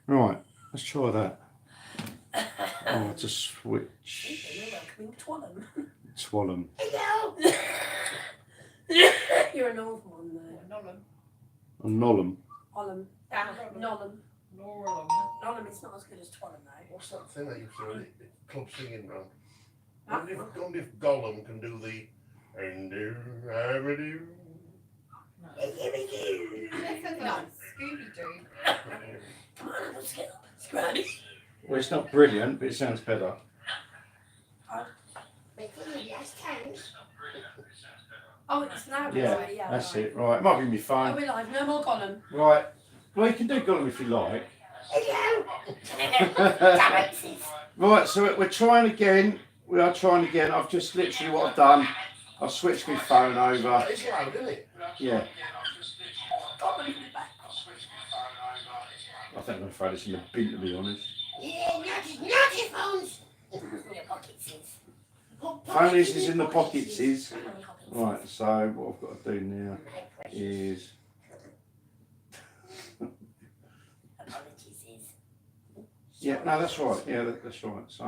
Right, let's try that. Oh, to switch. Twallum. You're a northern one though. A Nollum. Nollum. Nollum is not as good as Twallum though. What's that thing that you saw at club singing round? I wonder if Gollum can do the and do Scooby-Doo. Come on, let's get up. Scrubby. Well, it's not brilliant, but it sounds better. Oh, it's now. Yeah, Yeah, that's right. it. Right, it might be my Are phone. we live? No more Gollum. Right. Well, you can do Gollum if you like. Right, so we're trying again. We are trying again. I've just literally what I've done. I've switched my phone over. It's loud, isn't it? Yeah. I think I'm going to throw this in the bin, to be honest. Yeah, naughty phones. Phone is in the pockets is. Right, so what I've got to do now is. Yeah, no, that's right. Yeah, that's right. So.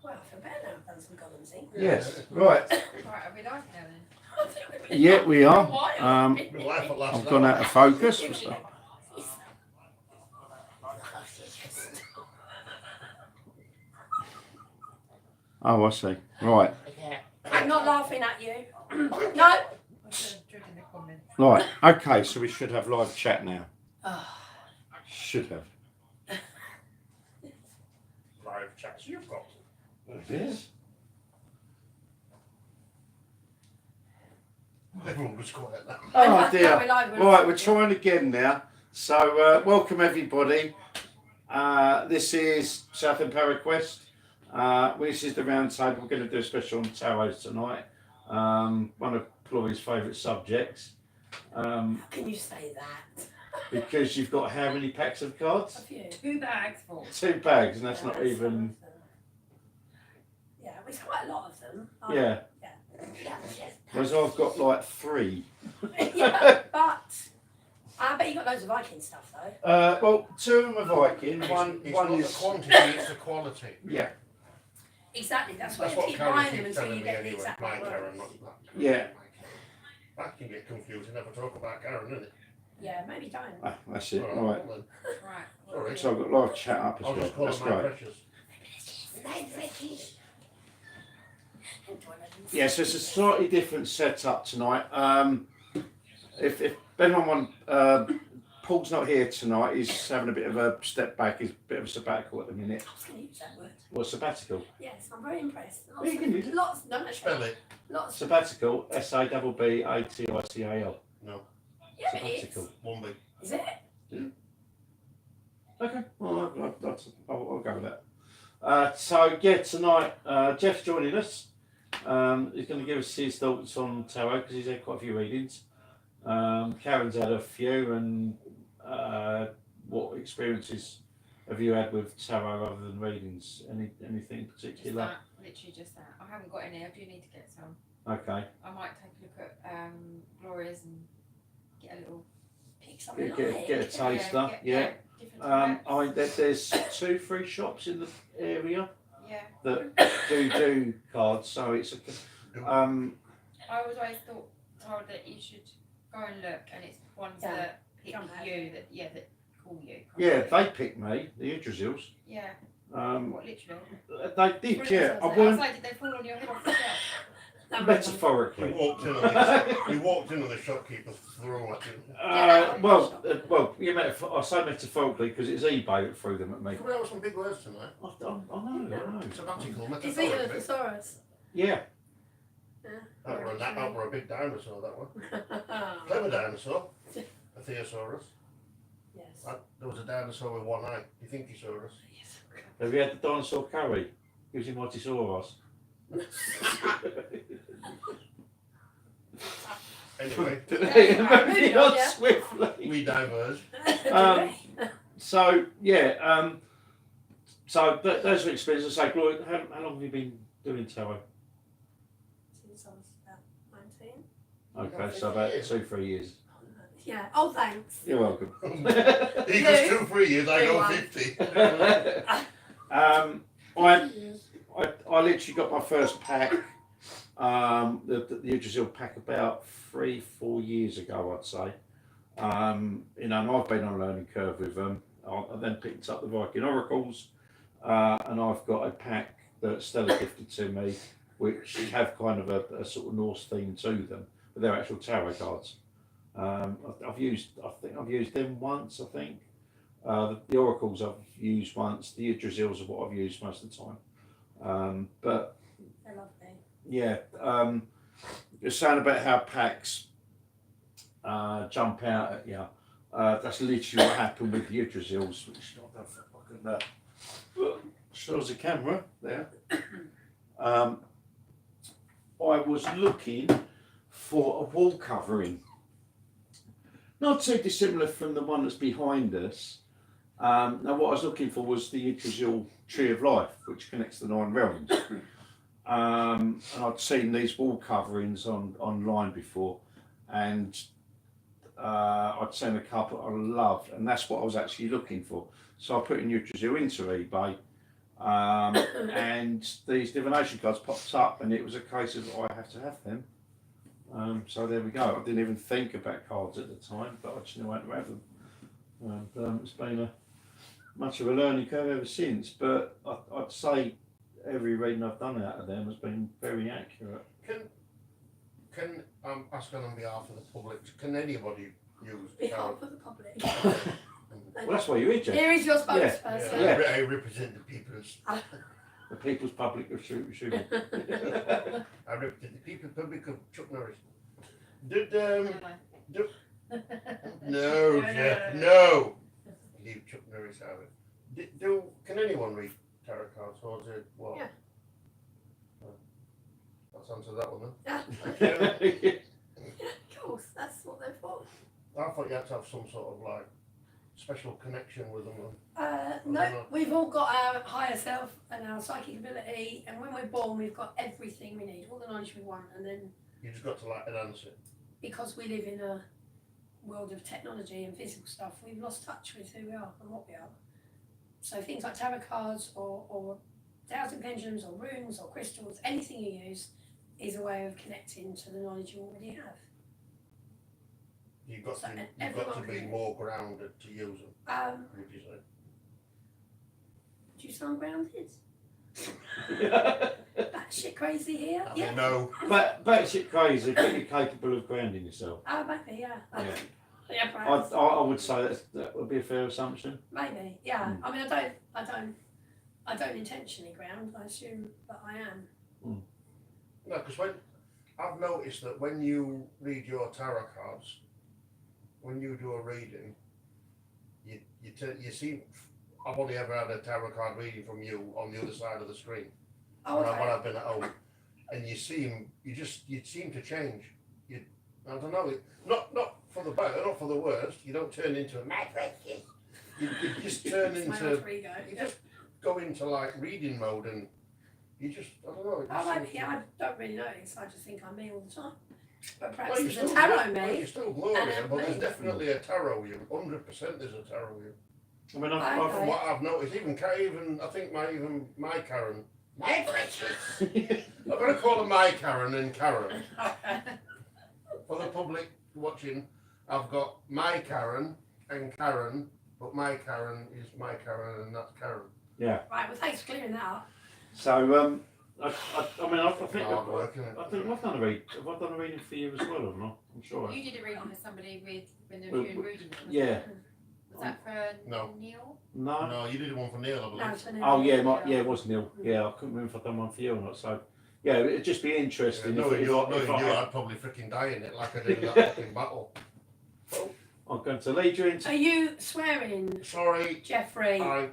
Well, I feel better now I've done some Gollum sing. Yes, right. Right, are we live now then? Yeah, we are. Been live for last I've gone out of focus. Oh, I see. Right. I'm not laughing at you. No. Right. Okay, so we should have live chat now. Should have. live chats you've got. Yes. Everyone was quiet now. Oh dear. Right, Right, we're trying again now. So welcome everybody. This is Southend Para-Quest. This is the round table. We're going to do a special on tarots tonight. One of Chloe's favourite subjects. Can you say that? Because you've got how many packs of cards? A few. 2 bags full. 2 bags, and that's not That's even. Yeah, it's quite a lot of them. Yeah. Whereas I've got like 3. Yeah, but I bet you got loads of Viking stuff though. Well, 2 of them are Viking. It's One not is. the quantity, it's the quality. Yeah. Exactly, that's That's why what you keep Karen buying them keeps until telling you me get the anyway. exact My right Karen, ones. not that. Yeah. That can get confusing. Never talk about Karen, isn't it? Yeah, maybe don't. Ah, that's it. All Right. then. Right. Sorry. So I've got live chat up as I'll well. just call That's her my great. precious. Yeah, so it's a slightly different setup tonight. If anyone Paul's not here tonight, he's having a bit of a step back. He's a bit of a sabbatical at the minute. I was going to use that word. What, sabbatical? Yes, I'm very impressed. Yeah, you can use it. Lots, no, Spell it. lots. Sabbatical, S-A-B-B-A-T-I-C-A-L. No. Yeah, it is. Sabbatical. One big. Is it? Okay, well, I'll go with that. So, yeah, tonight, Jeff's joining us. He's going to give us his thoughts on tarot because he's had quite a few readings. Karen's had a few, and what experiences have you had with tarot other than readings? Anything in Just particular? that, literally just that. I haven't got any, I do need to get some. Okay. I might take a look at Gloria's and get a little Pick something Get a taster, yeah. different I mean, there's 2 free shops in the area yeah. that do cards, so it's a. I always thought, Tara, that you should go and look, and it's ones that pick you, that call you. Yeah, they picked me, the Yggdrasils. Yeah. What, literally? They did, yeah. I was weren't like, did they fall on your head off the shelf? metaphorically. We walked in and the shopkeeper threw at him. Well, I say metaphorically because it's eBay that threw them at me. Coming out with some big words tonight. I know. Sabbatical, Is it a metaphorically. thesaurus? Yeah. That were a big dinosaur, that one. Clever dinosaur. A thesaurus. Yes. There was a dinosaur with one eye. You think he saw us? Have you had the dinosaur curry? Gives you Multisaurus. Anyway, Moving on swiftly. we diverge. So yeah, so those are experiences. I say, Gloria, how long have you been doing tarot? Since I was about 19. Okay, so about 2-3 years. Yeah. Oh, thanks. You're welcome. He goes 2-3 years, I go 50. I literally got my first pack, the Yggdrasil pack about 3-4 years ago, I'd say. You know, and I've been on a learning curve with them. I then picked up the Viking Oracles, and I've got a pack that Stella gifted to me, which have kind of a sort of Norse theme to them, but they're actual tarot cards. I think I've used them once. I think the Oracles I've used once. The Yggdrasils are what I've used most of the time. But They're lovely. yeah, you're saying about how packs jump out at you. That's literally what happened with the Yggdrasils, which I don't think I can shows the camera there. I was looking for a wall covering, not too dissimilar from the one that's behind us. Now, what I was looking for was the Yggdrasil Tree of Life, which connects the 9 realms. And I'd seen these wall coverings online before, and I'd seen a couple I loved, and that's what I was actually looking for. So I put in Yggdrasil into eBay, and these divination cards popped up, and it was a case of I have to have them. So there we go. I didn't even think about cards at the time, but I just knew I had to have them. And it's been much of a learning curve ever since. But I'd say every reading I've done out of them has been very accurate. Can ask on behalf of the public, can anybody use Behalf of the public. Well, that's why you're here, Jeff. Here is your spokesperson. Yeah. I represent the people's. The People's Public of Shooting. I represent the people's public of Chuck Norris. Did no, Jeff, no. Leave Chuck Norris out of it. Can anyone read tarot cards, or is it what? Yeah. Let's answer that one Yeah. Of course, that's what they're for. then. I thought you had to have some sort of like special connection with them. No, we've all got our higher self and our psychic ability, and when we're born, we've got everything we need, all the knowledge we want, and then You just got to like enhance it. because we live in a world of technology and physical stuff, we've lost touch with who we are and what we are. So things like tarot cards or thousand pendulums or runes or crystals, anything you use is a way of connecting to the knowledge you already have. You've got So, to, and you've got to everyone be can- more grounded to use them. Would you say? Do you sound grounded? Batshit crazy here? I Yeah. mean, no. But batshit crazy, but you're capable of grounding yourself. Oh, maybe, yeah. Yeah. Yeah, perhaps. I would say that would be a fair assumption. Maybe, yeah. Mm. I mean, I don't intentionally ground. I assume that I am. No, because when I've noticed that when you read your tarot cards, when you do a reading, you seem. I've only ever had a tarot card reading from you on the other side of the screen. Oh, okay. When I've been at home, and you seem to change. I don't know. Not for the better, not for the worst. You don't turn into a mad person. You just turn It's my into. alter ego. You just go into like reading mode, and you just I don't know. It just Oh, seems maybe, to- yeah, I don't really notice. I just think I'm me all the time. But perhaps Well, there's a tarot me. You're still Gloria, and but there's me. definitely a tarot you. 100% there's a tarot you. I mean, Okay. From what I've noticed, even I think my Karen, my precious. I'm going to call her my Karen and Karen. For the public watching, I've got my Karen and Karen, but my Karen is my Karen and that's Karen. Yeah. Right, well, thanks for clearing that up. So, I mean, I think Hard work, innit? I've done a read. Have I done a reading for you as well or not? I'm sure. You did a reading for somebody when they were doing reading. Yeah. Was that for No. Neil? No. No, you did one for Neil, I No, believe. it's an Oh yeah, it was Neil. Yeah, I couldn't remember if I'd done one for you or not. So, yeah, it'd just be interesting. Knowing if you, I had- I'd probably freaking die in it like I did in that fucking battle. I'm going to lead you into. Are you swearing, Sorry, Jeffrey? I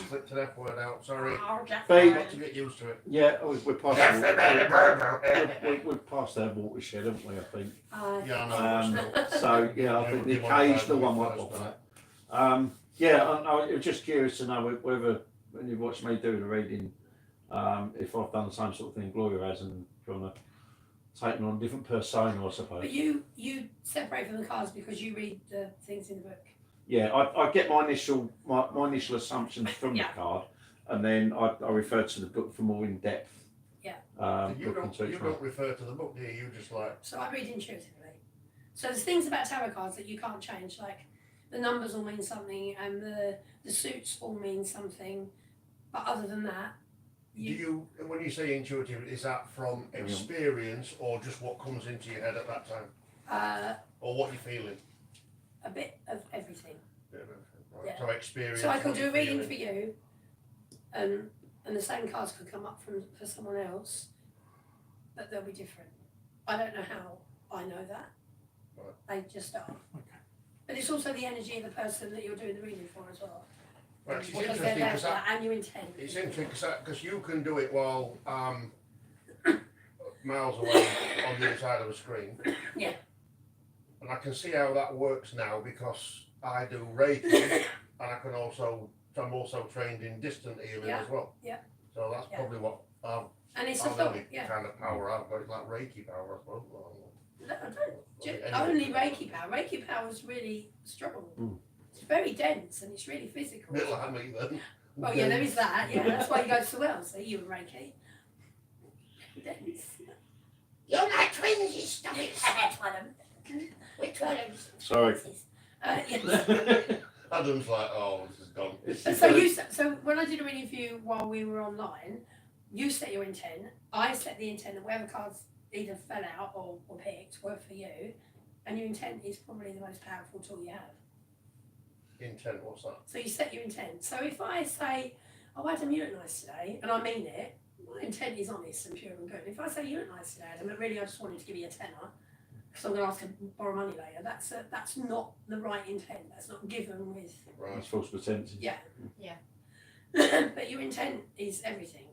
slipped an F word out, sorry. Oh, Babe. Jeffrey. Got to get used to it. Yeah, we're past that. We're past that watershed, haven't we? I think. Yeah, I know. but still. So yeah, I think the occasional one might pop out. Yeah, I was just curious to know whether when you watch me do the reading, if I've done the same sort of thing Gloria has and kind of taken on a different persona, I suppose. But you separate from the cards because you read the things in the book. Yeah, I get my initial assumptions from Yeah. the card, and then I refer to the book for more in depth. Yeah. You Look into each one. don't refer to the book, do you? You just like. So I read intuitively. So there's things about tarot cards that you can't change, like the numbers all mean something and the suits all mean something. But other than that, Do you, when you say intuitive, is that from experience or just what comes into your head at that time? Or what you're feeling? a bit of everything. Right. Yeah. So experience. So I could what do a you're reading feeling. for you, and the same cards could come up for someone else, but they'll be different. I don't know how I know that. Right. They just are. Okay. But it's also the energy of the person that you're doing the reading for as well. Right, it's Because interesting they're there because for that and your intent. it's interesting because you can do it while miles away on the other side of the screen. Yeah. And I can see how that works now because I do Reiki and I'm also trained in distant healing Yeah, as well. yeah. So that's Yeah. probably what And it's a I've thought, only yeah. kind of power I've got. It's like Reiki power, I suppose. No, I don't. Okay, Only anyway. Reiki power. Reiki power is really strong. Mm. It's very dense and it's really physical. A bit like me then. Well, yeah, there is that. Yeah, that's why you go to Wales. So you and Reiki. Dense. You're like twins, you stop it. Twinem. We're twins. Sorry. Yes. Adam's like, oh, this is gone. So when I did a reading for you while we were online, you set your intent. I set the intent that whatever cards either fell out or picked were for you, and your intent is probably the most powerful tool you have. Intent, what's that? So you set your intent. So if I say, "Oh, Adam, you look nice today," and I mean it, my intent is honest and pure and good. If I say you look nice today, Adam, but really I just wanted to give you a tenner because I'm going to ask to borrow money later, that's not the right intent. That's not given with. Right. It's false pretenses. Yeah. Yeah. But your intent is everything.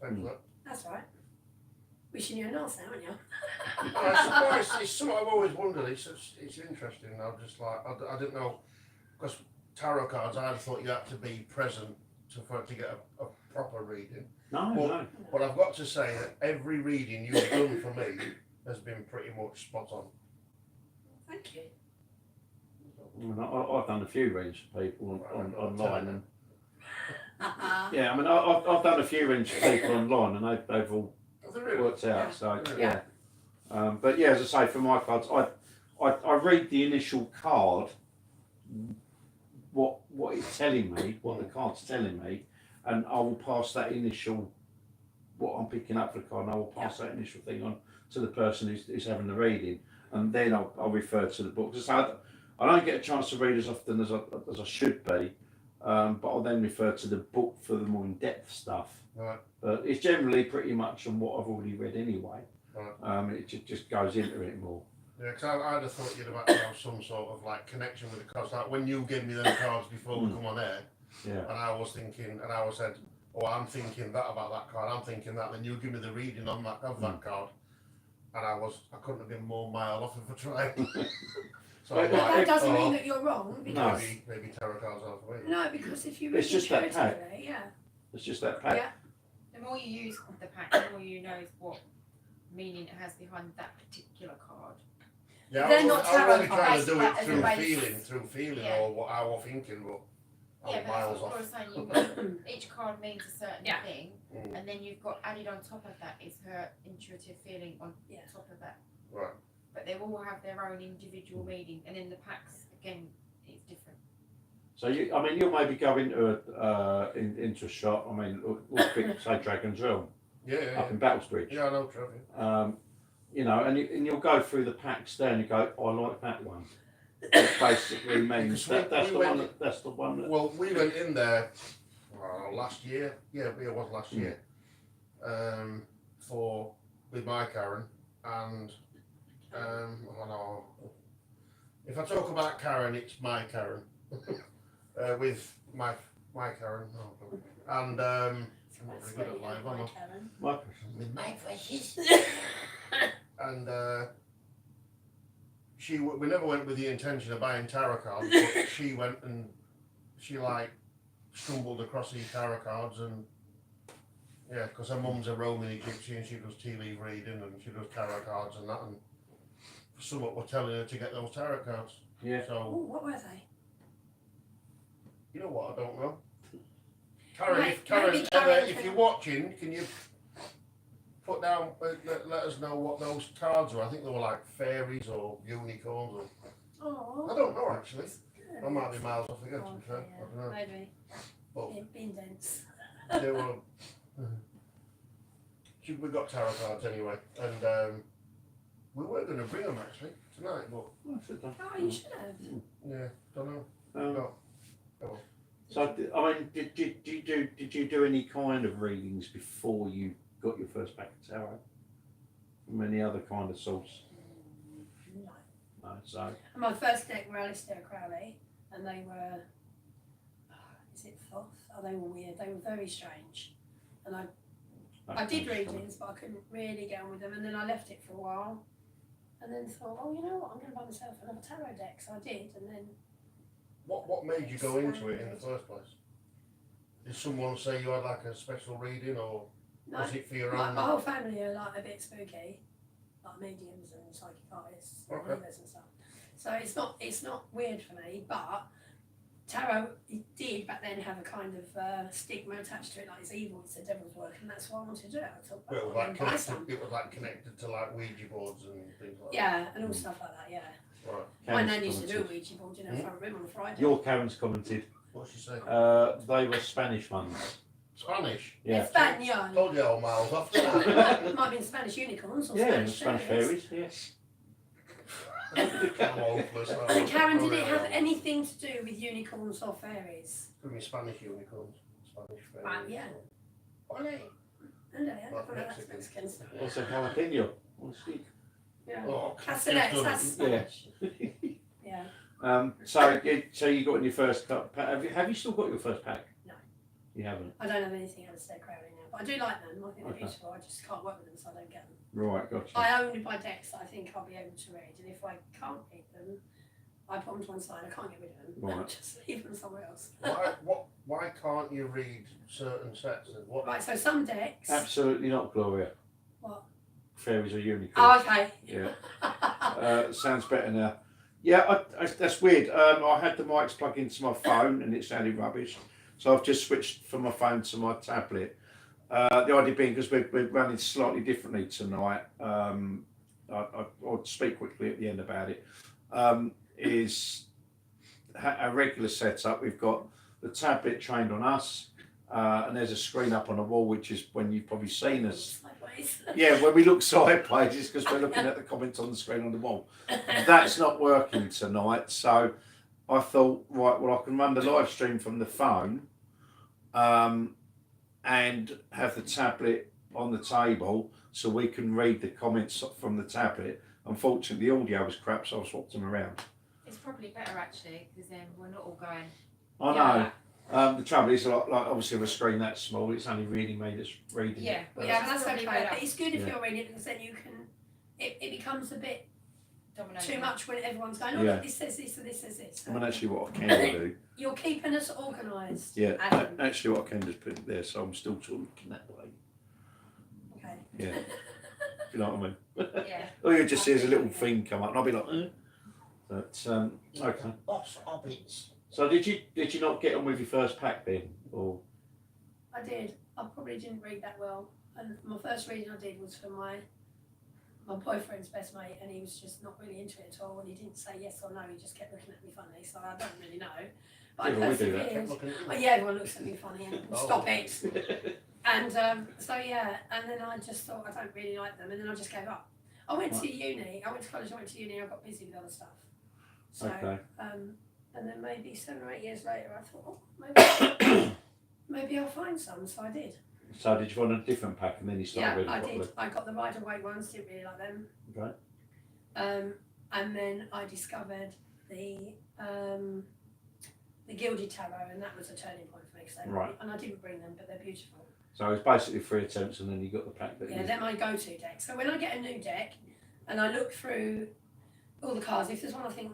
Thanks for that. That's right. Wishing you a nice, haven't you? It's something I've always wondered. It's interesting. I'm just like I didn't know because tarot cards. I thought you had to be present for it to get a proper reading. No, Well, no. But I've got to say that every reading you've done for me has been pretty much spot on. Thank you. I mean, I've done a few readings for people online, and yeah, I mean, I've done a few readings for people online, and they've all worked out. Yeah. So Yeah. yeah. But yeah, as I say, for my cards, I read the initial card, what it's telling me, what the card's telling me, and I will pass that initial, what I'm picking up for the card, and I will pass that initial thing on to the person who's having the reading, and then I'll refer to the book. So I don't get a chance to read as often as I should be, but I'll then refer to the book for the more in-depth stuff. Right. But it's generally pretty much on what I've already read anyway. Right. It just goes into it more. Yeah, because I'd have thought you'd have had to have some sort of like connection with the cards. Like when you gave me them cards before we come on air, Yeah. and I was thinking, and I said, "Oh, I'm thinking that about that card. I'm thinking that." Then you give me the reading on that of that card, and I couldn't have been more mile off if I tried. So But I'm But that like, doesn't mean that you're wrong. No. Because, maybe tarot cards are for me. no, because if you It's read just that intuitively, yeah. It's just that pack. Yeah. The more you use the pack, the more you know what meaning it has behind that particular card. Yeah, They're I was not only tarot trying to do it cards, through but feeling, Yeah. or what I was thinking, but I Yeah, was but miles that's what I off. was saying. You've got, each card means a certain Yeah. thing, Mm. and then you've got added on top of that is her intuitive feeling on Yeah. top of that. Right. But they all have their own individual meaning, and in the packs, again, it's different. So you'll maybe go into into a shop. I mean, we'll pick say Dragon's Realm Yeah, up in Battlesbridge. yeah, I know, Trevor. And you'll go through the packs there and you go, oh, I like that one. It basically means Because that's we the went- one. That's the one. That, Well, we went in there last year. Yeah, it was last year. With my Karen, and I know if I talk about Karen, it's my Karen. With my Karen, and I'm not very good at live, am I? my With My precious. and we never went with the intention of buying tarot cards, but she went and she like stumbled across these tarot cards, and yeah, because her mum's a Roman Egyptian, she does tea leaf reading and she does tarot cards and that, and someone were telling her to get those tarot cards. Yeah. Oh, So, what were they? you know what, I don't know. Karen, Right, if Karen, maybe Karen if can- you're watching, can you put down, let us know what those cards were? I think they were like fairies or unicorns or, I Oh, don't know actually. good. I might be miles off again, to Oh, be fair. okay, I don't know. maybe. But It'd be dense. they were. We got tarot cards anyway, and we were going to bring them actually tonight, but I should have done. Oh, you should have. yeah, don't know. Um, No. so, I mean, did you do any kind of readings before you got your first pack of tarot? From any other kind of source? No. No. So, And my first deck were Alistair Crowley, and they were, is it Thoth? Oh, they were weird. They were very strange. And I did readings, but I couldn't really get on with them. And then I left it for a while, and then thought, oh, you know what? I'm going to buy myself another tarot deck. So I did, and then What made you go into it in the first place? Did someone say you had like a special reading, or no, was it for your my own? whole family are like a bit spooky, like mediums and psychic artists, and Okay. healers and stuff. So it's not weird for me, but tarot it did back then have a kind of stigma attached to it, like it's evil, it's the devil's work, and that's why I wanted to do it. I thought, Well, it was I'll like buy some. connected. It was like connected to like Ouija boards and things like Yeah, and all stuff like that. Yeah, that. Right. my Karen's nan used to do a commented. Ouija board, you know, front room on a Friday. Your Karen's commented. What's she saying? They were Spanish ones. Spanish. Yeah. Spanish. Told you all miles off. Might have been Spanish unicorns or Yeah, Spanish, Spanish fairies. Yes. And Karen, did it have anything to do with unicorns or fairies? Could be Spanish unicorns. Spanish fairies. Yeah. Ole. And yeah, Like that's Mexican. Mexican stuff. Also jalapeno. On a stick. Yeah. Oh, Castanets, that's Spanish. Yeah. So you got in your first pack. Have you still got your first pack? No. You haven't. I don't have anything Alistair Crowley now, but I do like them. I think they're Okay. beautiful. I just can't work with them, so I don't get them. Right, gotcha. I only buy decks that I think I'll be able to read, and if I can't read them, I put them to one side. I can't get rid of them. Right. Just leave them somewhere else. Why can't you read certain sets? And what? Right. So some decks. Absolutely not, Gloria. What? Fairies or unicorns. Oh, okay. Yeah. Sounds better now. Yeah, that's weird. I had the mics plugged into my phone and it sounded rubbish. So I've just switched from my phone to my tablet. The idea being because we're running slightly differently tonight. I'll speak quickly at the end about it. Is a regular setup. We've got the tablet trained on us, and there's a screen up on the wall, which is when you've probably seen us. Sideways. Yeah, when we look sideways, it's because we're looking at the comments on the screen on the wall. That's not working tonight, so I thought, right, well, I can run the live stream from the phone, and have the tablet on the table so we can read the comments from the tablet. Unfortunately, the audio was crap, so I swapped them around. It's probably better actually, because then we're not all going. I know. Yeah. The trouble is, like obviously, with a screen that small, it's only really me that's reading. Yeah. it. Yeah, that's Probably okay. better. But it's good if Yeah. you're reading it because then you can. It becomes a bit Dominating. too much when everyone's going, oh, Yeah. look, this says this and this says this. I mean, actually, what I can do. You're keeping us organised. Yeah, Adam. actually, what I can just put it there, so I'm still sort of looking that way. Okay. Yeah. You know what I mean? Yeah. All you just see is a little thing come up, and I'll be like, But okay. Boss hobbits. So did you not get on with your first pack then, or? I did. I probably didn't read that well. And my first reading I did was for my boyfriend's best mate, and he was just not really into it at all. And he didn't say yes or no. He just kept looking at me funny. So I don't really know. But Yeah, I well, we do that. persevered. Kept looking at Oh, you. yeah, everyone looks at me funny and Oh. stop it. And so yeah, and then I just thought I don't really like them, and then I just gave up. I went to uni. I went to college. I went to uni. I got busy with other stuff. So Okay. and then maybe 7 or 8 years later, I thought, oh, maybe maybe I'll find some. So I did. So did you want a different pack, and then you Yeah, started reading I properly? did. I got the Rider Waite ones. Didn't really like them. Okay. And then I discovered the Gilded Tarot, and that was a turning point for me. So Right. And I didn't bring them, but they're beautiful. So it's basically 3 attempts, and then you got the pack that Yeah, you. they're my go-to deck. So when I get a new deck, and I look through all the cards, if there's one I think,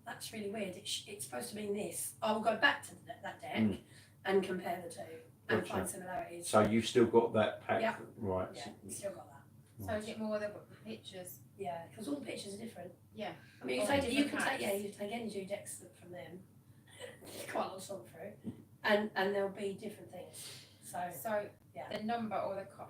that's really weird, it's supposed to mean this, I'll go back to that deck and compare the two and Gotcha. find similarities. So you've still got that pack, Yeah. right? Yeah, still got that. So is it more the pictures? Yeah, because all the pictures are different. Yeah. I mean, you Or can take different you take energy decks from them. Quite a lot of sort through, and there'll be different things. So yeah. The number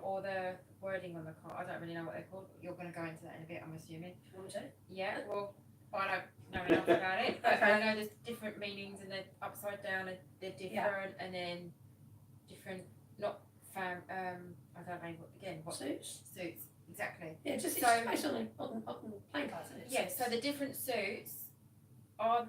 or the wording on the card, I don't really know what they're called. You're going to go into that in a bit, I'm assuming. You want to? Yeah. Well, I don't know enough about it, but Okay. I know there's different meanings, and they're upside down, and they're different, and then different. Not I don't know what Suits. suits exactly. Yeah, just So- it's based on playing cards, isn't it? Yeah. So the different suits are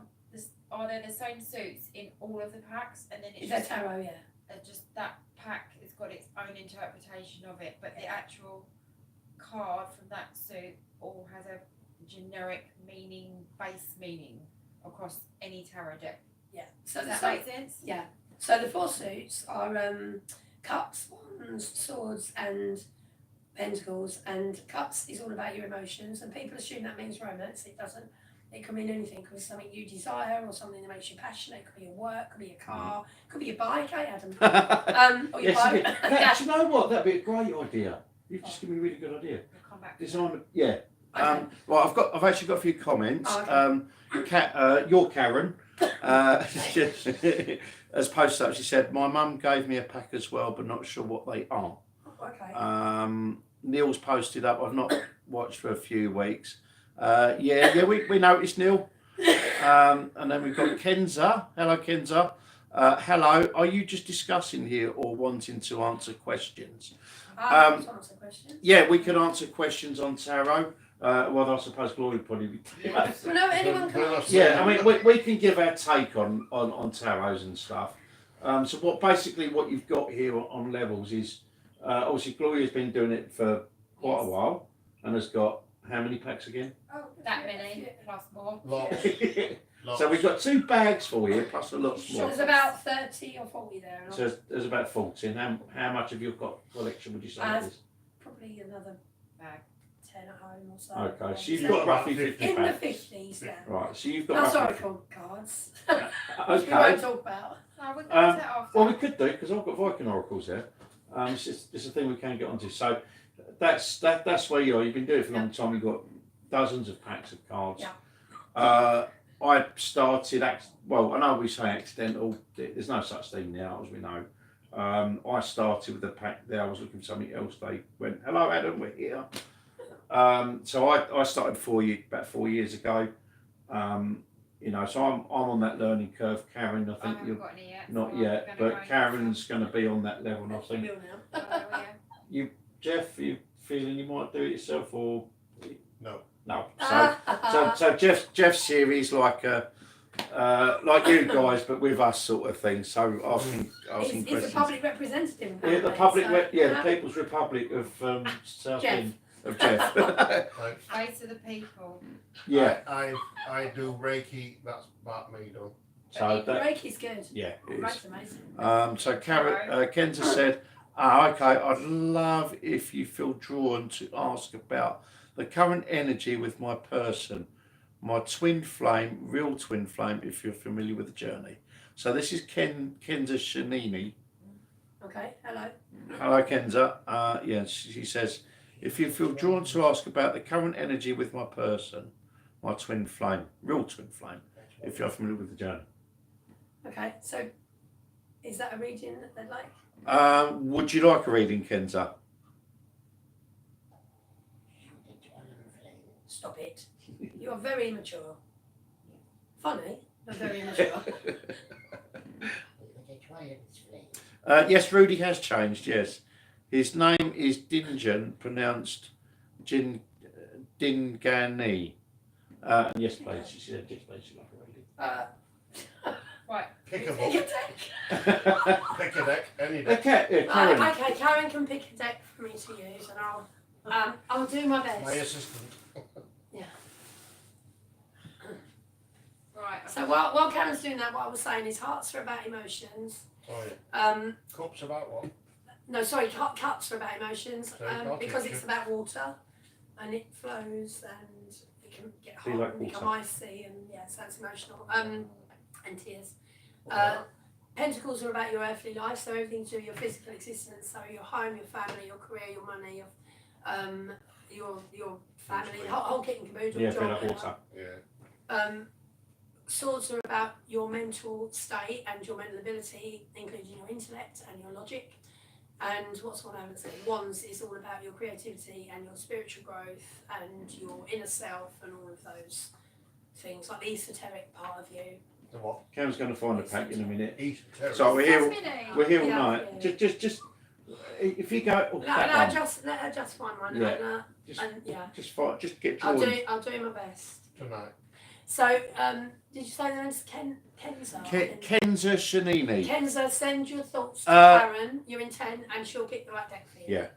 they the same suits in all of the packs, and then it's Is that tarot? Yeah. just that pack has got its own interpretation of it, but the actual card from that suit all has a generic base meaning across any tarot deck. Yeah. So Does that so, make sense? yeah. So the 4 suits are cups, wands, swords, and pentacles. And cups is all about your emotions, and people assume that means romance. It doesn't. It can mean anything. It could be something you desire or something that makes you passionate. It could be your work, could be your car, could be your bike, Adam? Or your Yes, boat. do you know what? That'd be a great idea. You've just given me a really good idea. We'll come back. Design, yeah. Okay. Right, I've actually got a few comments. Oh, okay. Your Karen has posted up. She said, "My mum gave me a pack as well, but not sure what they are." Okay. Neil's posted up. I've not watched for a few weeks. We noticed Neil. And then we've got Kenza. Hello, Kenza. Hello. Are you just discussing here or wanting to answer questions? Answer questions. Yeah, we could answer questions on tarot. Well, I suppose Glory would probably be. Well, no, anyone can. Yeah, I mean, we can give our take on tarots and stuff. So what you've got here on levels is obviously Gloria's been doing it for quite a while and has got how many packs again? Oh, That many plus more. Lots. Lots. So we've got 2 bags for you plus a lot So more. there's about 30 or 40 there. And So there's about 40. And how much have you got collection? Would you say it is? probably another Bag. 10 at home or so. Okay, so you've So got roughly 50 in the packs. 50s, yeah. Right, so you've got That's roughly. oracle cards. Which we won't Okay. talk about. No, we can answer it after. Well, we could do because I've got Viking oracles there. It's a thing we can get onto. So that's where you are. You've been doing it for a long time. You've got dozens of packs of cards. Yeah. I started. I know we say accidental. There's no such thing now, as we know. I started with a pack there. I was looking for something else. They went, "Hello, Adam, we're here." So I started about 4 years ago. So I'm on that learning curve. Karen, I I think haven't you're got any yet. not so yet, I'm gonna but go Karen's going to be on that level. And I think, Will now. Oh, yeah. Jeff, you feeling you might do it yourself or No. no? So Jeff's series like you guys, but with us sort of thing. So asking He's a questions. public representative. Yeah, the apparently, public, so- the People's Republic of Southend of Jeff. I, Face of the people. Yeah. I do Reiki. That's about me done. So that Reiki's good. yeah, it is. Reikie's amazing. So Kenza said, okay, I'd love if you feel drawn to ask about the current energy with my person, my twin flame, real twin flame, if you're familiar with the journey. So this is Kenza Shanini. Okay, hello. Hello, Kenza. She says, if you feel drawn to ask about the current energy with my person, my twin flame, real twin flame, if you're familiar with the journey. Okay, so is that a reading that they'd like? Would you like a reading, Kenza? Stop it. You are very immature. Funny, but very immature. Yes, Rudy has changed, yes. His name is Dinjan, pronounced Dingani. Yes, please. She said, yes, please. She'd like a reading. Right. Pick a Pick a book. deck. Pick a deck. Any deck. Karen. Okay, Karen can pick a deck for me to use, and I'll do my My best. assistant. Right. So while Karen's doing that, what I was saying is hearts are about emotions. Oh yeah. Cups about what? No, sorry, cups are about emotions Okay, because okay. it's about water, and it flows and it can get So you hot like and become water? icy, and so that's emotional. And tears. Okay. Pentacles are about your earthly life, so everything to do with your physical existence, so your home, your family, your career, your money, your family, the whole kit and caboodle. Yeah, job, fill up water. Yeah. Swords are about your mental state and your mental ability, including your intellect and your logic. And what's one I haven't said? Wands is all about your creativity and your spiritual growth and your inner self and all of those things, like the esoteric part of you. The what? Cam's going to find a pack in a minute. Esoteric. So we're here. Fascinating. We're here all Yeah, night. yeah. Just. If you go, oh, that Let one. her just find one. Yeah. And yeah, Just get I'll drawn. I'll do my best. Tonight. So, did you say the name's Kenza? Kenza Shanini. Kenza, send your thoughts to Uh, Karen, your intent, and she'll pick the right deck for you. Yeah.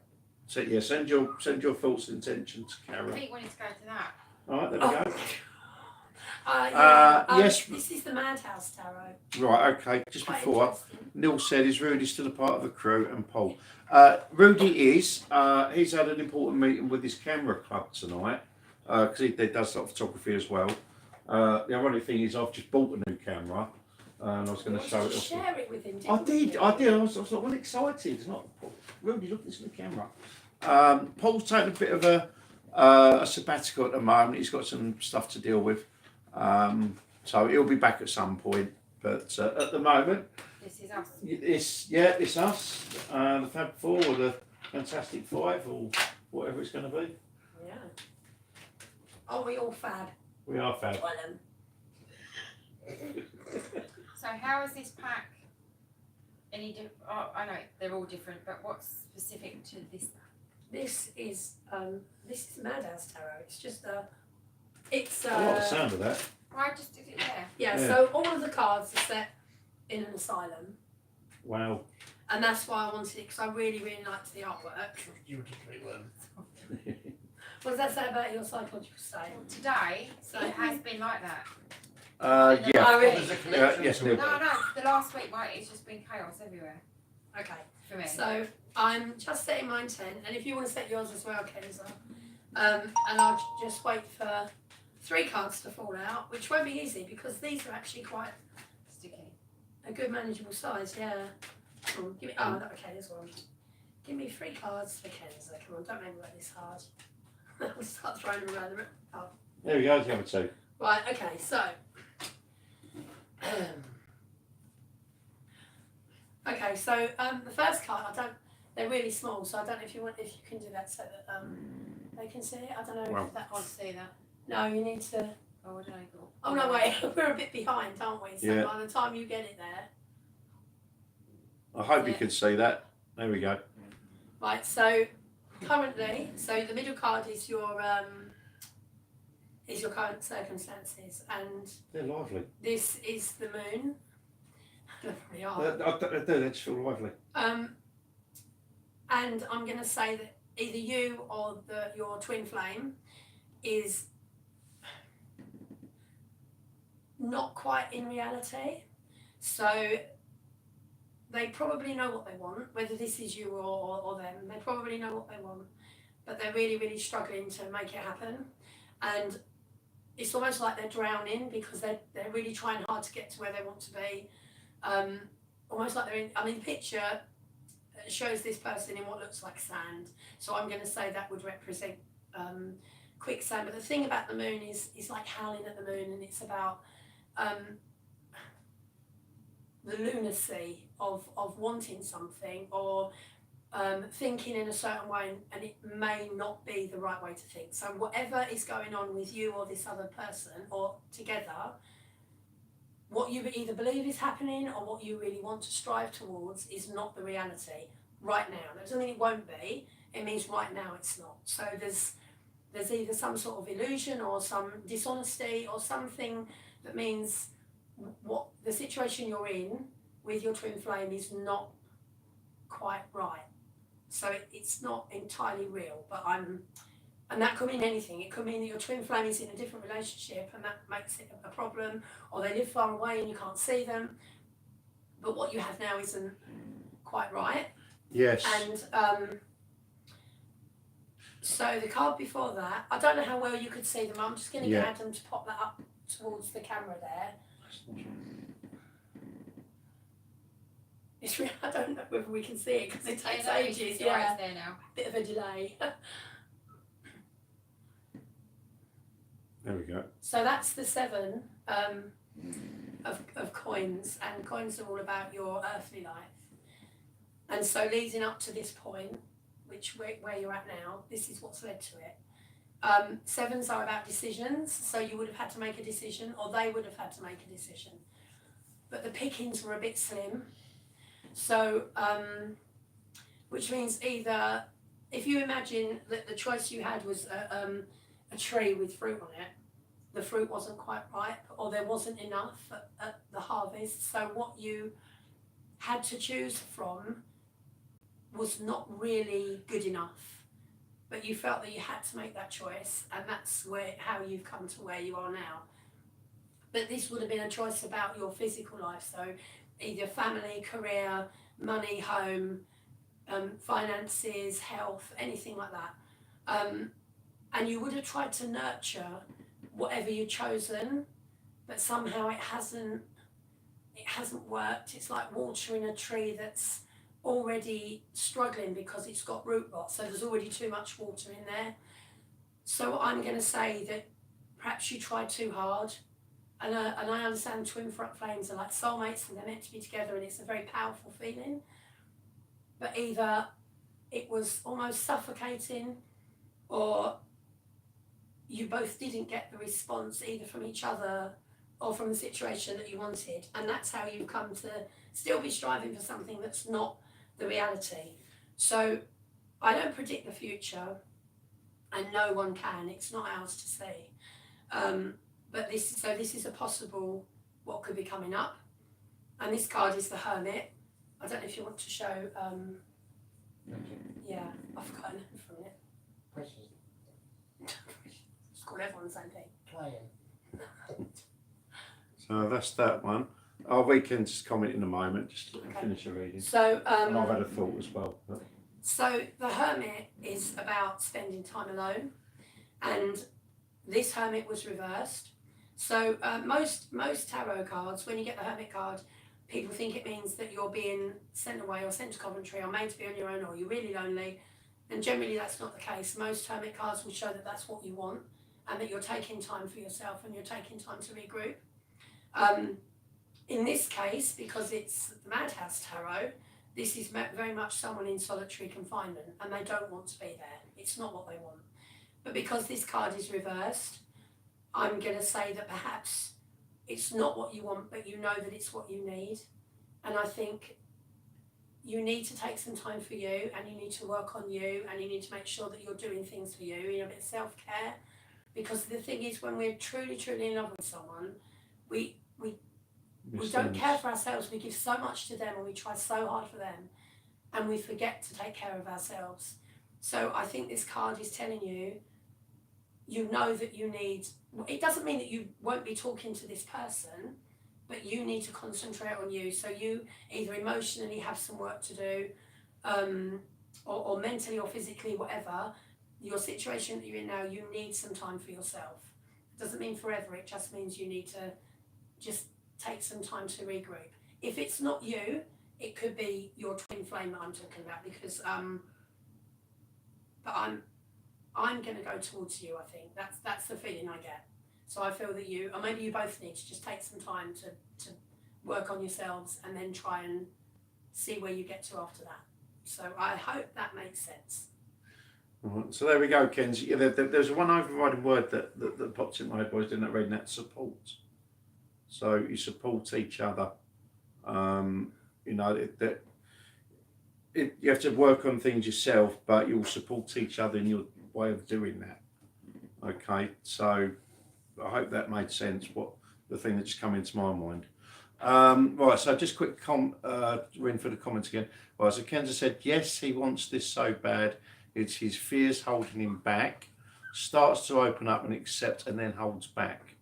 So yeah, send your thoughts and intentions to I Karen. think we need to go to that. All right, there we go. Yes. This is the Madhouse Tarot. Right, okay. Just Quite before interesting. Neil said, "Is Rudy still a part of the crew?" And Paul, Rudy is. He's had an important meeting with his camera club tonight because he does sort of photography as well. The ironic thing is, I've just bought a new camera, and I was going to show it off. Share it with him. I didn't did. you? I was like, well, excited. It's not Rudy. Look at this new camera. Paul's taking a bit of a sabbatical at the moment. He's got some stuff to deal with. So he'll be back at some point, but at the moment, This is us. it's us, the Fab Four or the Fantastic Five or whatever it's going to be. Yeah. Oh, we all fab. We are Fab. Well, So how is this pack any different? Oh, I know they're all different, but what's specific to this? this is Madhouse Tarot. It's just it's I like the sound of that. Why just is it there? yeah. Yeah. So all of the cards are set in an asylum, Wow. and that's why I wanted it because I really liked the artwork. Beautifully well. What does that say about your psychological state? Today, So it has been like that. Yeah. Oh, really? There's a connection yes, to Neil. it. No, the last week, right, it's just been chaos everywhere Okay. for me. So I'm just setting my intent, and if you want to set yours as well, Kenza, and I'll just wait for 3 cards to fall out, which won't be easy because these are actually quite Sticky. a good manageable size. Yeah. Give me. Okay. There's one. Give me 3 cards for Kenza. Come on, don't make me work this hard. I'll start throwing them around the room. Oh. There we go. The other two. Right. Okay. So. Okay. So the first card, they're really small, so I don't know if you can do that so that they can see it. I don't know Well. if that I can't see that. No, you need to. Oh, what did I go? Oh no, wait. We're a bit behind, aren't we? So Yeah. by the time you get it there. I hope you can see that. There we go. Right. So currently, the middle card is your current circumstances, and They're lively. this is the moon. They probably are. They just feel lively. And I'm going to say that either you or your twin flame is not quite in reality. So they probably know what they want, whether this is you or them. They probably know what they want, but they're really struggling to make it happen. And it's almost like they're drowning because they're really trying hard to get to where they want to be. Almost like they're in, the picture shows this person in what looks like sand. So I'm going to say that would represent quicksand. But the thing about the moon is like howling at the moon, and it's about the lunacy of wanting something or thinking in a certain way, and it may not be the right way to think. So whatever is going on with you or this other person or together, what you either believe is happening or what you really want to strive towards is not the reality right now. That doesn't mean it won't be. It means right now it's not. So there's either some sort of illusion or some dishonesty or something that means what the situation you're in with your twin flame is not quite right. So it's not entirely real, but and that could mean anything. It could mean that your twin flame is in a different relationship and that makes it a problem, or they live far away and you can't see them. But what you have now isn't quite right. Yes. And so the card before that, I don't know how well you could see them. I'm just going to get Adam to pop that up towards the camera there. It's really, I don't know whether we can see it because it takes ages. Yeah, it's there now. Bit of a delay. There we go. So that's the 7 of coins, and coins are all about your earthly life. And so leading up to this point, where you're at now, this is what's led to it. 7s are about decisions, so you would have had to make a decision, or they would have had to make a decision. But the pickings were a bit slim. So, which means either, if you imagine that the choice you had was a tree with fruit on it, the fruit wasn't quite ripe, or there wasn't enough at the harvest. So what you had to choose from was not really good enough, but you felt that you had to make that choice, and that's how you've come to where you are now. But this would have been a choice about your physical life, so either family, career, money, home, finances, health, anything like that. And you would have tried to nurture whatever you've chosen, but somehow it hasn't worked. It's like watering a tree that's already struggling because it's got root rot, so there's already too much water in there. So I'm going to say that perhaps you tried too hard, and I understand twin flames are like soulmates and they're meant to be together, and it's a very powerful feeling, but either it was almost suffocating, or you both didn't get the response either from each other or from the situation that you wanted, and that's how you've come to still be striving for something that's not the reality. So I don't predict the future, and no one can. It's not ours to see. But this is a possible what could be coming up, and this card is the Hermit. I don't know if you want to show. Yeah, I've forgotten it from it. Precious. Just call everyone the same thing. Playing. So that's that one. We can just comment in a moment, just to Okay. finish the reading. So And I've had a thought as well. But So the Hermit is about spending time alone, and this Hermit was reversed. So most tarot cards, when you get the Hermit card, people think it means that you're being sent away or sent to Coventry or made to be on your own, or you're really lonely, and generally that's not the case. Most Hermit cards will show that that's what you want, and that you're taking time for yourself and you're taking time to regroup. In this case, because it's the Madhouse Tarot, this is very much someone in solitary confinement, and they don't want to be there. It's not what they want. But because this card is reversed, I'm going to say that perhaps it's not what you want, but you know that it's what you need. And I think you need to take some time for you, and you need to work on you, and you need to make sure that you're doing things for you, a bit of self-care. Because the thing is, when we're truly, truly in love with someone, we don't care for ourselves. We give so much to them, and we try so hard for them, and we forget to take care of ourselves. So I think this card is telling you, you know that you need, it doesn't mean that you won't be talking to this person, but you need to concentrate on you. So you either emotionally have some work to do, or mentally or physically, whatever, your situation that you're in now, you need some time for yourself. It doesn't mean forever, it just means you need to just take some time to regroup. If it's not you, it could be your twin flame that I'm talking about, because but I'm going to go towards you. I think that's the feeling I get. So I feel that you, or maybe you both, need to just take some time to work on yourselves, and then try and see where you get to after that. So I hope that makes sense. Right, so there we go, Kenzie. Yeah, there's one overriding word that pops in my head, boys, didn't read, and that's support. So you support each other. You have to work on things yourself, but you'll support each other in your way of doing that. Okay, so I hope that made sense. What the thing that just come into my mind. Right, so just quick in for the comments again. Right, so Kenza said yes, he wants this so bad. It's his fears holding him back. Starts to open up and accept, and then holds back.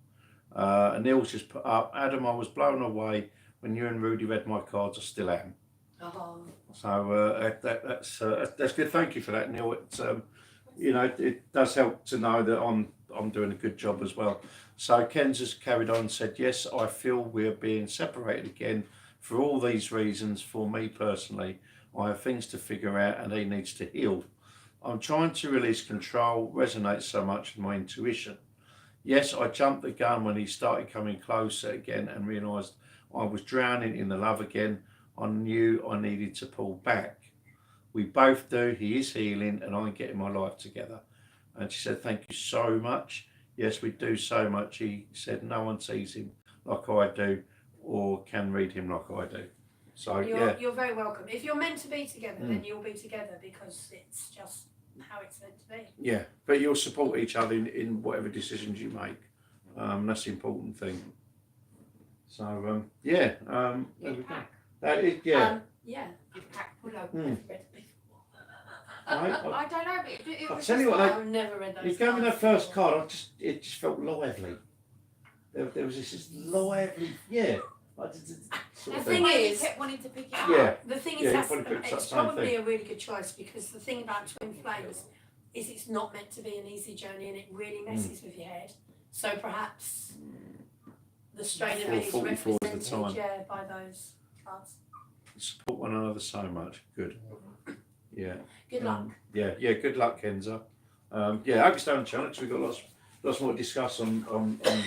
And Neil's just put up, Adam, I was blown away when you and Rudy read my cards. I still am. Oh. So that's good. Thank you for that, Neil. It's it does help to know that I'm doing a good job as well. So Ken's has carried on and said, yes, I feel we're being separated again for all these reasons. For me personally, I have things to figure out, and he needs to heal. I'm trying to release control. Resonates so much with my intuition. Yes, I jumped the gun when he started coming closer again and realised I was drowning in the love again. I knew I needed to pull back. We both do. He is healing and I'm getting my life together. And she said, thank you so much. Yes, we do so much. He said, no one sees him like I do or can read him like I do. So, You're very welcome. If you're meant to be together, then you'll be together because it's just how it's meant to be. Yeah, but you'll support each other in whatever decisions you make. That's the important thing. So, there we go. Pack. That is, Yeah. You pack pull up. I I don't know, but it I'll was tell you just what, like, I've never read those. you gave me that cards first before. card, it just felt lively. There was this lively, sort The of thing I is- kept wanting to pick it up. Yeah. The thing Yeah, is, you that's, probably picked up it's the same probably thing. a really good choice because the thing about twin flames is it's not meant to be an easy journey and it really messes with your head. So perhaps the strain of it is 444 is the represented, time. by those cards. support one another so much. Good. Yeah. Good luck. Yeah. Good luck, Kenza. I hope you stay on the channel because we've got lots more to discuss on the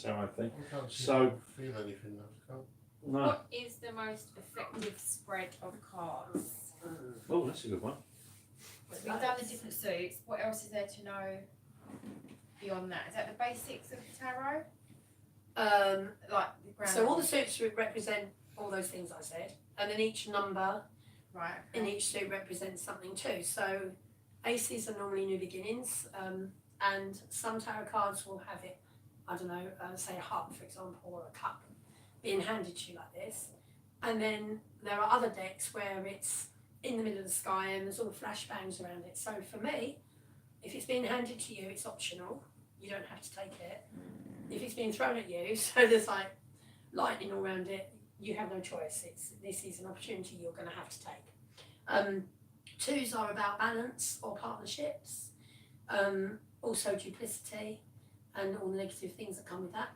tarot thing. I can't So- feel anything now. No. What is the most effective spread of cards? Oh, that's a good one. We've done the different suits. What else is there to know beyond that? Is that the basics of tarot? Like the ground. So all the suits represent all those things I said, and then each number right. in Okay. each suit represents something too. So aces are normally new beginnings, and some tarot cards will have it, I don't know, say a heart, for example, or a cup being handed to you like this. And then there are other decks where it's in the middle of the sky and there's all flashbangs around it. So for me, if it's being handed to you, it's optional. You don't have to take it. If it's being thrown at you, so there's like lightning all around it, you have no choice. This is an opportunity you're going to have to take. Twos are about balance or partnerships, also duplicity and all the negative things that come with that,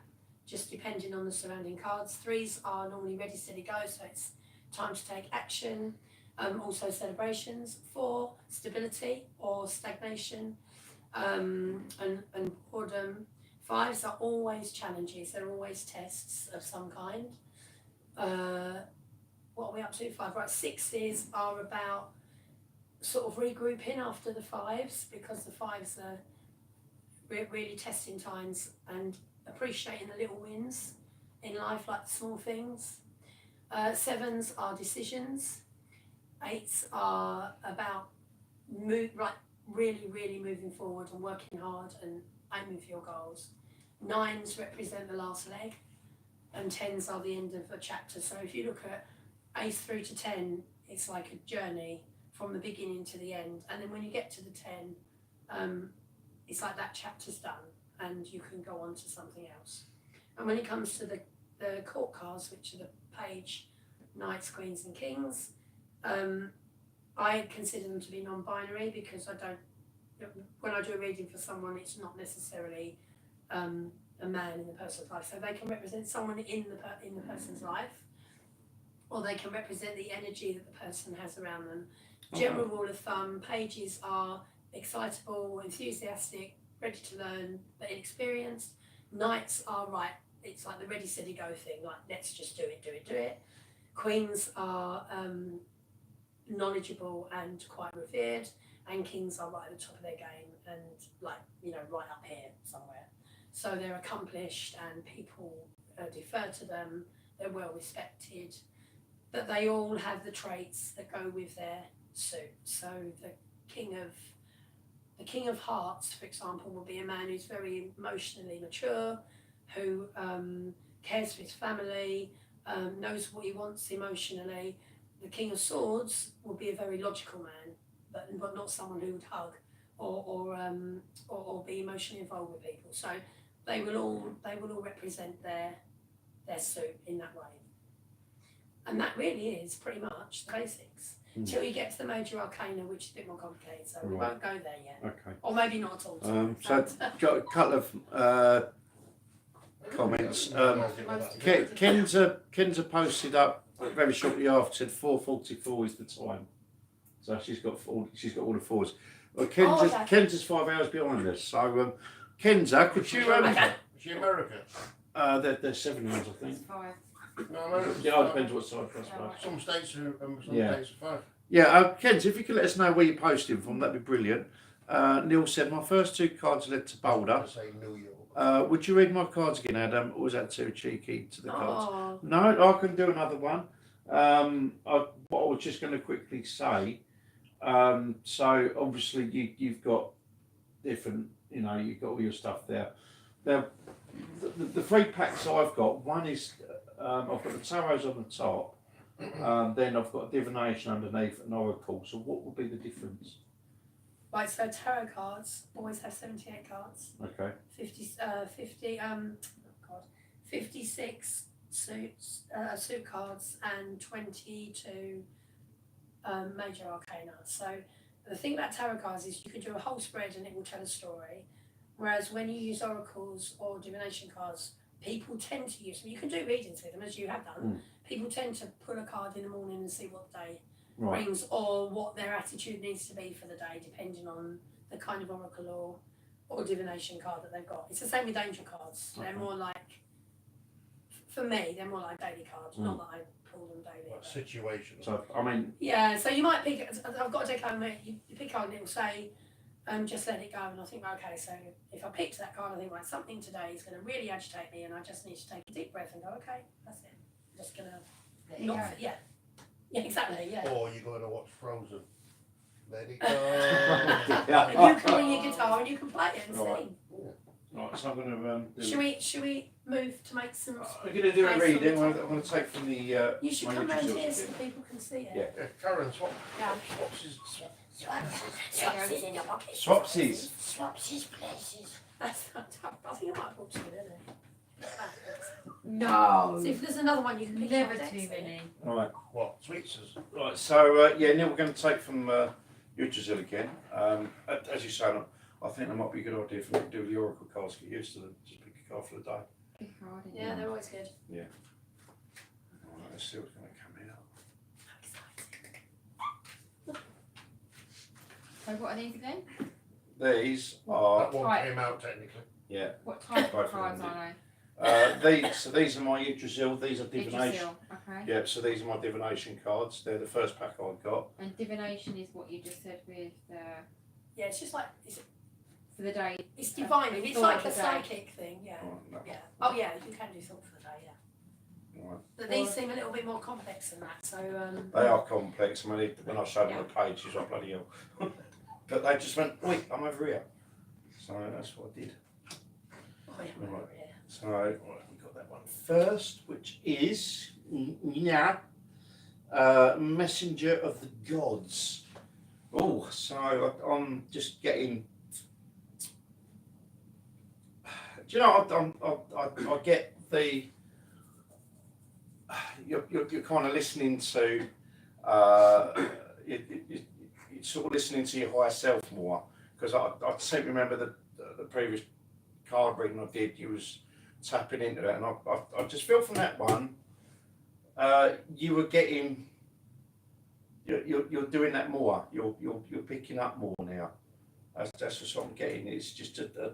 just depending on the surrounding cards. Threes are normally ready, steady, go, so it's time to take action. Also celebrations. 4, stability or stagnation, and boredom. 5s are always challenges, they're always tests of some kind. What are we up to? 5, right. 6s are about sort of regrouping after the 5s because the 5s are really testing times and appreciating the little wins in life, like the small things. 7s are decisions. 8s are about really moving forward and working hard and aiming for your goals. 9s represent the last leg, and 10s are the end of a chapter. So if you look at ace through to 10, it's like a journey from the beginning to the end. And then when you get to the 10, it's like that chapter's done and you can go on to something else. And when it comes to the court cards, which are the page, knights, queens and kings, I consider them to be non-binary because when I do a reading for someone, it's not necessarily a man in the person's life. So they can represent someone in the person's life, or they can represent the energy that the person has around them. General rule of thumb, pages are excitable, enthusiastic, ready to learn, but inexperienced. Knights are right, it's like the ready, steady, go thing, like let's just do it. Queens are knowledgeable and quite revered, and kings are right at the top of their game and right up here somewhere. So they're accomplished and people defer to them, they're well respected, but they all have the traits that go with their suit. So the King of Hearts, for example, will be a man who's very emotionally mature, who cares for his family, knows what he wants emotionally. The King of Swords will be a very logical man, but not someone who would hug or be emotionally involved with people. So they will all represent their suit in that way. And that really is pretty much the basics. Until you get to the major arcana, which is a bit more complicated, so we won't go there yet. Okay. Or maybe not at all. So got a couple of comments. Kenza posted up very shortly after, said 4:44 is the time. So she's got all the 4s. Well, Kenza's 5 hours behind us. So Kenza, could you? Is she American? They're 7 years, I think. It's 5. No, American. Yeah, it depends what side first. Oh. Some states are, some Yeah. states are 5. Yeah, Kenza, if you could let us know where you're posting from, that'd be brilliant. Neil said my first 2 cards led to Boulder. I say New York. Would you read my cards again, Adam, or was that too cheeky to the cards? Oh, No, I can do another one. What I was just going to quickly say. So obviously you've got different, you've got all your stuff there. Now, the 3 packs I've got, one is I've got the tarots on the top, then I've got divination underneath and oracle. So what would be the difference? right, so tarot cards always have 78 cards. Okay. 56 suit cards and 22 major arcana. So the thing about tarot cards is you can do a whole spread and it will tell a story. Whereas when you use oracles or divination cards, people tend to use them. You can do readings with them, as you have done. People tend to pull a card in the morning and see what the day brings, or what their attitude needs to be for the day, depending on the kind of oracle or divination card that they've got. It's the same with angel cards. Okay. They're more like, for me, they're more like daily cards. Not that I pull them daily. Like but- situation. So I mean, Yeah, so you might pick. I've got a deck where you pick a card and it will say, just let it go. And I think, okay, so if I picked that card, I think, right, something today is going to really agitate me, and I just need to take a deep breath and go, okay, that's it. I'm just going There to you not. go. Yeah. Yeah, exactly. Yeah. Or you're going to watch Frozen. Let it go. And you can bring your guitar and you can play it and Right. sing. right, so I'm going to. Should we move to make some? I'm going to do a Nice reading. little- I'm going to take from the. You should my come round Yggdrasil here so again. people can see it. Yeah. Karen, swaps Swapsies. Swapsies in your pocket. Swapsies. Swapsies places. That's not tough. I think I might have bought two, isn't it? No. See if there's another one you can pick. Never up too next, many. All right. What? Sweetses? Right, so yeah, Neil, we're going to take from Yggdrasil again. As you say, I think that might be a good idea for me to do the oracle cards, get used to them, just pick a card for the day. Big card, isn't Yeah, it? they're always good. All right, let's see what's going to come out. So what are these again? These are, That one Right. came out technically. yeah, What type Both of of cards them are these are my Yggdrasil, these are they? divination. Yggdrasil, okay. Yeah, so these are my divination cards. They're the first pack I got. And divination is what you just said with Yeah, it's just like it's day. divining. It's Thought like of a the day. psychic thing. Yeah. Oh, no. Yeah. Oh yeah, you can do thought for the day. Yeah. Right. But these seem a little bit more complex than that. So. They are complex. I mean, when I showed them the page, she was like, bloody hell. But they just went, wait, I'm over here. So that's what I did. Oh yeah. Right. Yeah. So right, we got that one first, which is Messenger of the Gods. Oh, so I'm just getting. Do you know? I get the. You're kind of listening to. You're sort of listening to your higher self more, because I seem to remember the previous card reading I did, you was tapping into that, and I just feel from that one, you were getting, you're doing that more. You're picking up more now. That's just what I'm getting. It's just a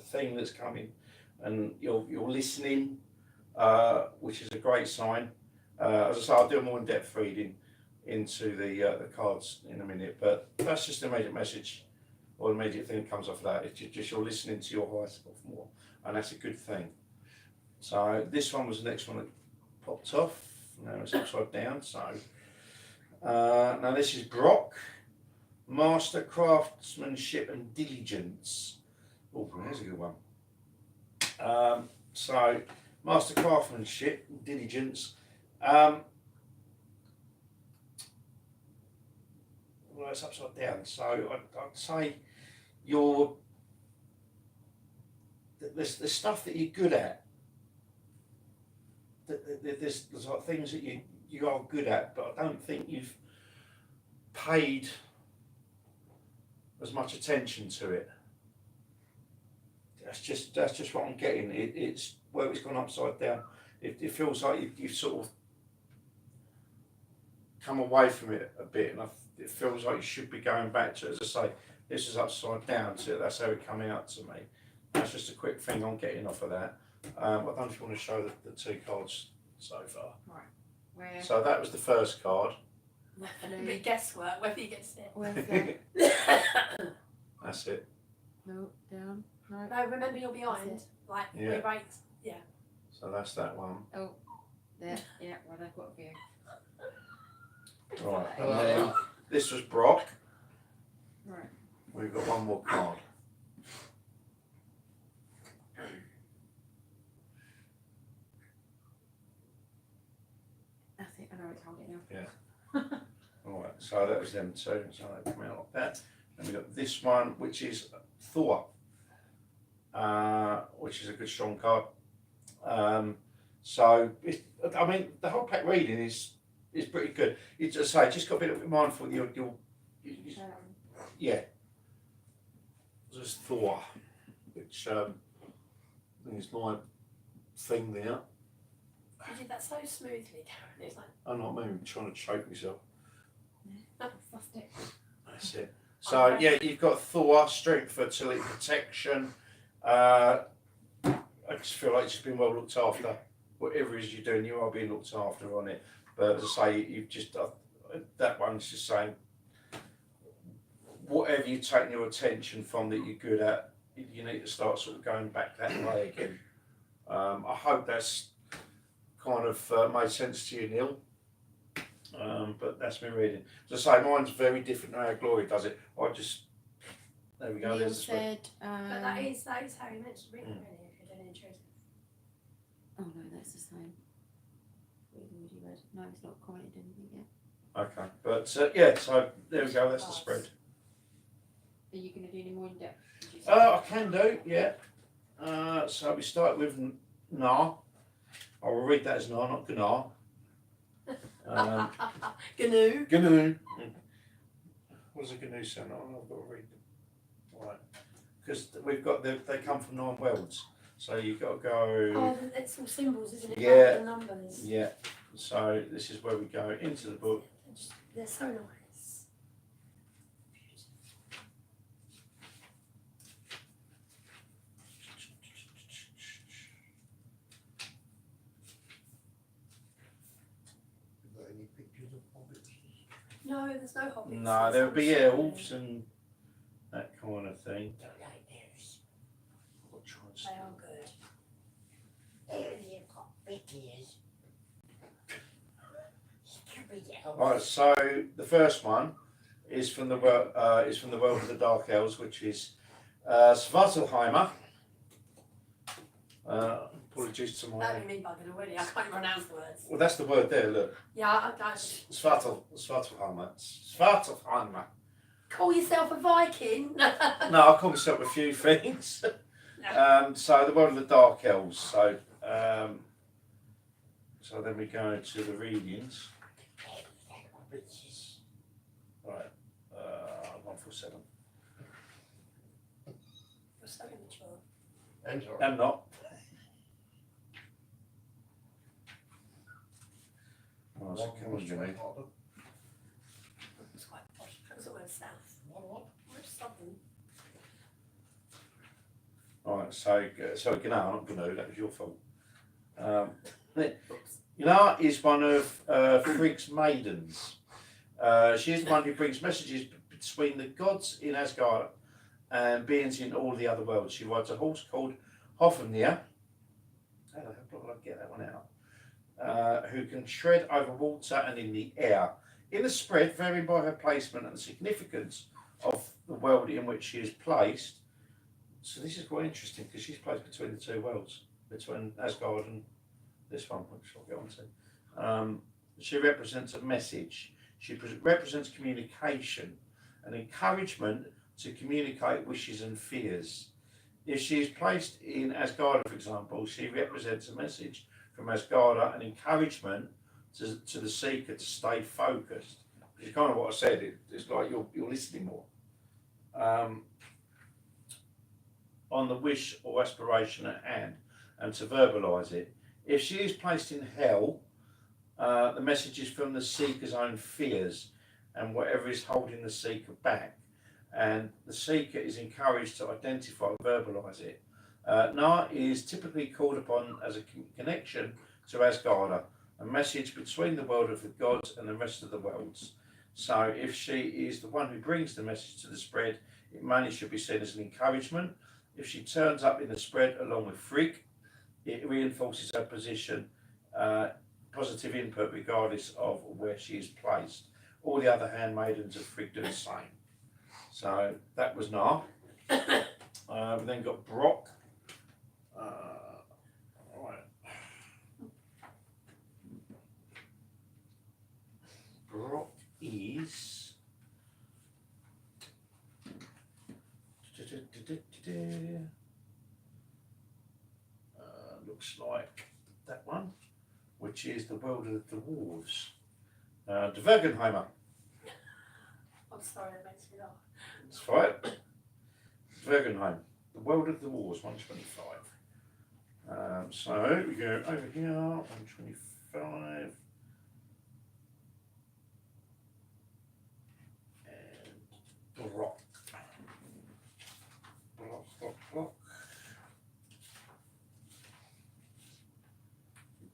thing that's coming, and you're listening, which is a great sign. As I say, I'll do a more in-depth reading into the cards in a minute, but that's just the immediate message or the immediate thing that comes off of that. It's just you're listening to your higher self more, and that's a good thing. So this one was the next one that popped off. Now it's upside down. So now this is Brock, Master Craftsmanship and Diligence. Oh, there's a good one. So Master Craftsmanship and Diligence. Well, it's upside down. So I'd say the stuff that you're good at. There's like things that you are good at, but I don't think you've paid as much attention to it. That's just what I'm getting. It's where it's gone upside down. It feels like you've sort of come away from it a bit, and it feels like you should be going back to it. As I say, this is upside down, so that's how it came out to me. that's just a quick thing on getting off of that. I don't know if you want to show the two cards so far. Where? So that was the first card. A bit guesswork whether he gets it. Where's that? That's it. No, down. No. No, remember you're behind. That's Like, Yeah. we wait. Yeah. So that's that one. Oh, there. Yeah, well, they've got a few. Right. And then this was Brock. Right. We've got one more card. That's it. I know it's holding now. Alright, so that was them two. So they come out like that. And we've got this one, which is Thor. Which is a good strong card. So I mean the whole pack reading is pretty good. It's just say just got to be a little bit mindful you'll yeah. There's Thor, which I think is my thing there. You did that so smoothly, Karen. It was like, I'm not maybe trying to choke myself. That's it. That's it. So yeah, you've got Thor, strength, fertility, protection. I just feel like it's been well looked after. Whatever it is you're doing, you are being looked after on it. But as I say, you've just that one's just saying whatever you take your attention from that you're good at, you need to start sort of going back that way again. I hope that's kind of made sense to you, Neil. But that's me reading. As I say, mine's very different to how Glory does it. There we go. Neil There's the spread. said. but that is how you meant to read it, really, if you're doing intuitive. Oh no, that's the same. We've already read. No, it's not commented anything yet. Okay, but yeah, so there we go. That's the spread. Are you going to do any more in depth? I can do, yeah. So we start with Gnar. I will read that as Gnar, not Gnar. Gnu. Gnu. What does a Gnu sound like? I've got to read them. Right. Because we've got they come from 9 worlds. So you've got to go. Oh, it's all symbols, isn't it? Yeah. Rather than numbers. Yeah. So this is where we go into the book. They're so nice. Got any pictures of hobbits? No, there's no hobbits. No, there'll be elves and that kind of thing. Don't like theirs. I'll try and They are good. They've got big ears. Stupid elves. Right, so the first one is from the world of the Dark Elves, which is Svartalfheimr. Apologies to That my. would mean bugging already. I can't pronounce the words. Well, that's the word there. Look, Yeah, I Svartalfheimr. Svartalfheimr. call yourself a Viking. No, I call myself a few things. So the world of the Dark Elves. So then we go to the readings. Right, 147. You're so immature. And sorry. I'm not. Oh, so come on, Jimmy. It's quite posh. That's the word south. What? Where's southern? Alright, so Gnar, not Gnu, that was your fault. Gnar is one of Frigg's maidens. She is the one who brings messages between the gods in Asgard and beings in all the other worlds. She rides a horse called Hofnir. How the hell do I get that one out? Who can tread over water and in the air. In the spread, varying by her placement and the significance of the world in which she is placed. So this is quite interesting because she's placed between the two worlds, between Asgard and this one, which I'll get onto. She represents a message. She represents communication, an encouragement to communicate wishes and fears. If she is placed in Asgard, for example, she represents a message from Asgard, an encouragement to the seeker to stay focused. Which is kind of what I said. It's like you're listening more. On the wish or aspiration at hand, and to verbalise it. If she is placed in hell, the message is from the seeker's own fears and whatever is holding the seeker back. And the seeker is encouraged to identify and verbalise it. Na is typically called upon as a connection to Asgarda, a message between the world of the gods and the rest of the worlds. So if she is the one who brings the message to the spread, it mainly should be seen as an encouragement. If she turns up in the spread along with Frigg, it reinforces her position, positive input regardless of where she is placed. All the other handmaidens of Frigg do the same. So that was Na. We then got Brock. Right. Brock is looks like that one, which is the world of the dwarves. De Vergenheimer. I'm sorry, that makes me laugh. That's right. Vergenheim, the world of the wars, 125. So we go over here, 125. And Brock. Brock.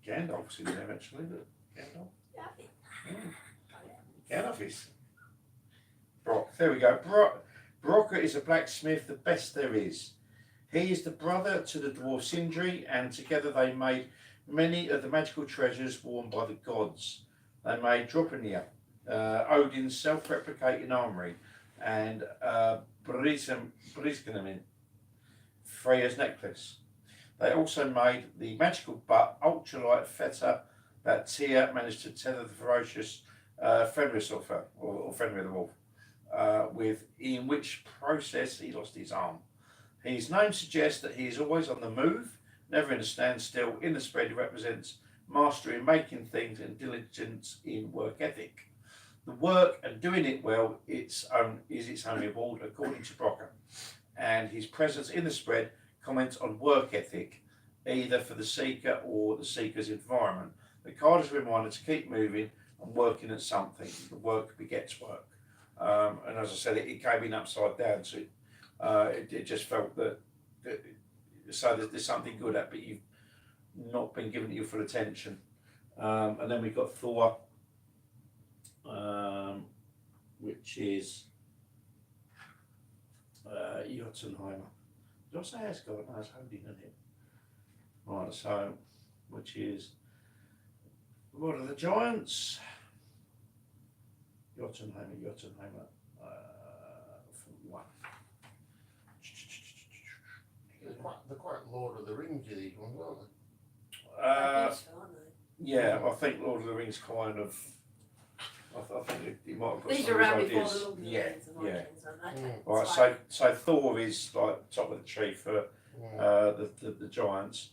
Gandalf's in there actually, look. Gandalf. Gandalf is. Brock, there we go. Brock is a blacksmith, the best there is. He is the brother to the dwarf Sindri, and together they made many of the magical treasures worn by the gods. They made Draupnir, Odin's self-replicating armoury, and Brisgnamin, Freya's necklace. They also made the magical but ultralight fetter that Tyr managed to tether the ferocious Fenrisoffer, or Fenrir the Wolf, in which process he lost his arm. His name suggests that he is always on the move, never in a standstill. In the spread, he represents mastery in making things and diligence in work ethic. The work and doing it well is its own reward, according to Brocker. And his presence in the spread comments on work ethic, either for the seeker or the seeker's environment. The card is a reminder to keep moving and working at something. The work begets work. And as I said, it came in upside down, so it just felt that so there's something good at, but you've not been given your full attention. And then we've got Thor, which is Jotunheimer. Did I say Asgard? No, it's Odin, isn't it? Right, so, which is Lord of the Giants. Jotunheimer, from one. They're quite Lord of the Rings, these ones, aren't they? Useful, aren't they? Yeah, I think Lord of the Rings kind of. I think he might have got These some are of around his before ideas. the Lord of the Yeah, Rings and yeah. Vikings, aren't they? Mm. It's Right, like- so Thor is like top of the tree for the giants.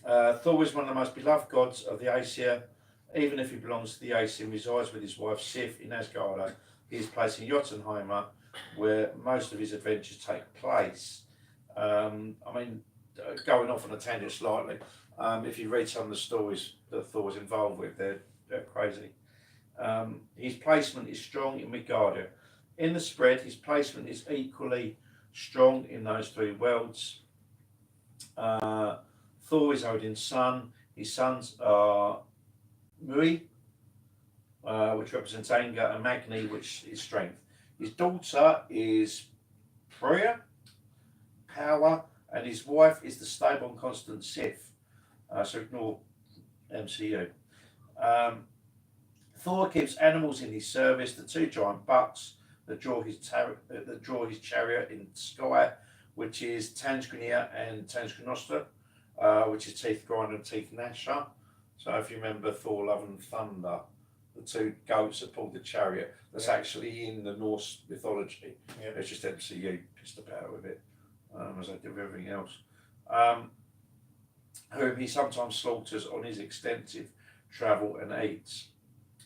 Thor is one of the most beloved gods of the Aesir. Even if he belongs to the Aesir and resides with his wife Sif in Asgard, he is placed in Jotunheimer, where most of his adventures take place. I mean, going off on a tangent slightly, if you read some of the stories that Thor was involved with, they're crazy. His placement is strong in Midgardia. In the spread, his placement is equally strong in those three worlds. Thor is Odin's son. His sons are Mui, which represents anger, and Magni, which is strength. His daughter is Freya, power, and his wife is the stable and constant Sif. So ignore MCU. Thor keeps animals in his service, the two giant bucks that draw his chariot in sky, which is Tangrinir and Tangrinostra, which is Teeth Grinder and Teeth Gnasher. So if you remember Thor Love and Thunder, the two goats that pulled the chariot, that's actually in the Norse mythology. Yeah. It's just MCU pissed about with it, as they do with everything else. Whom he sometimes slaughters on his extensive travel and eats,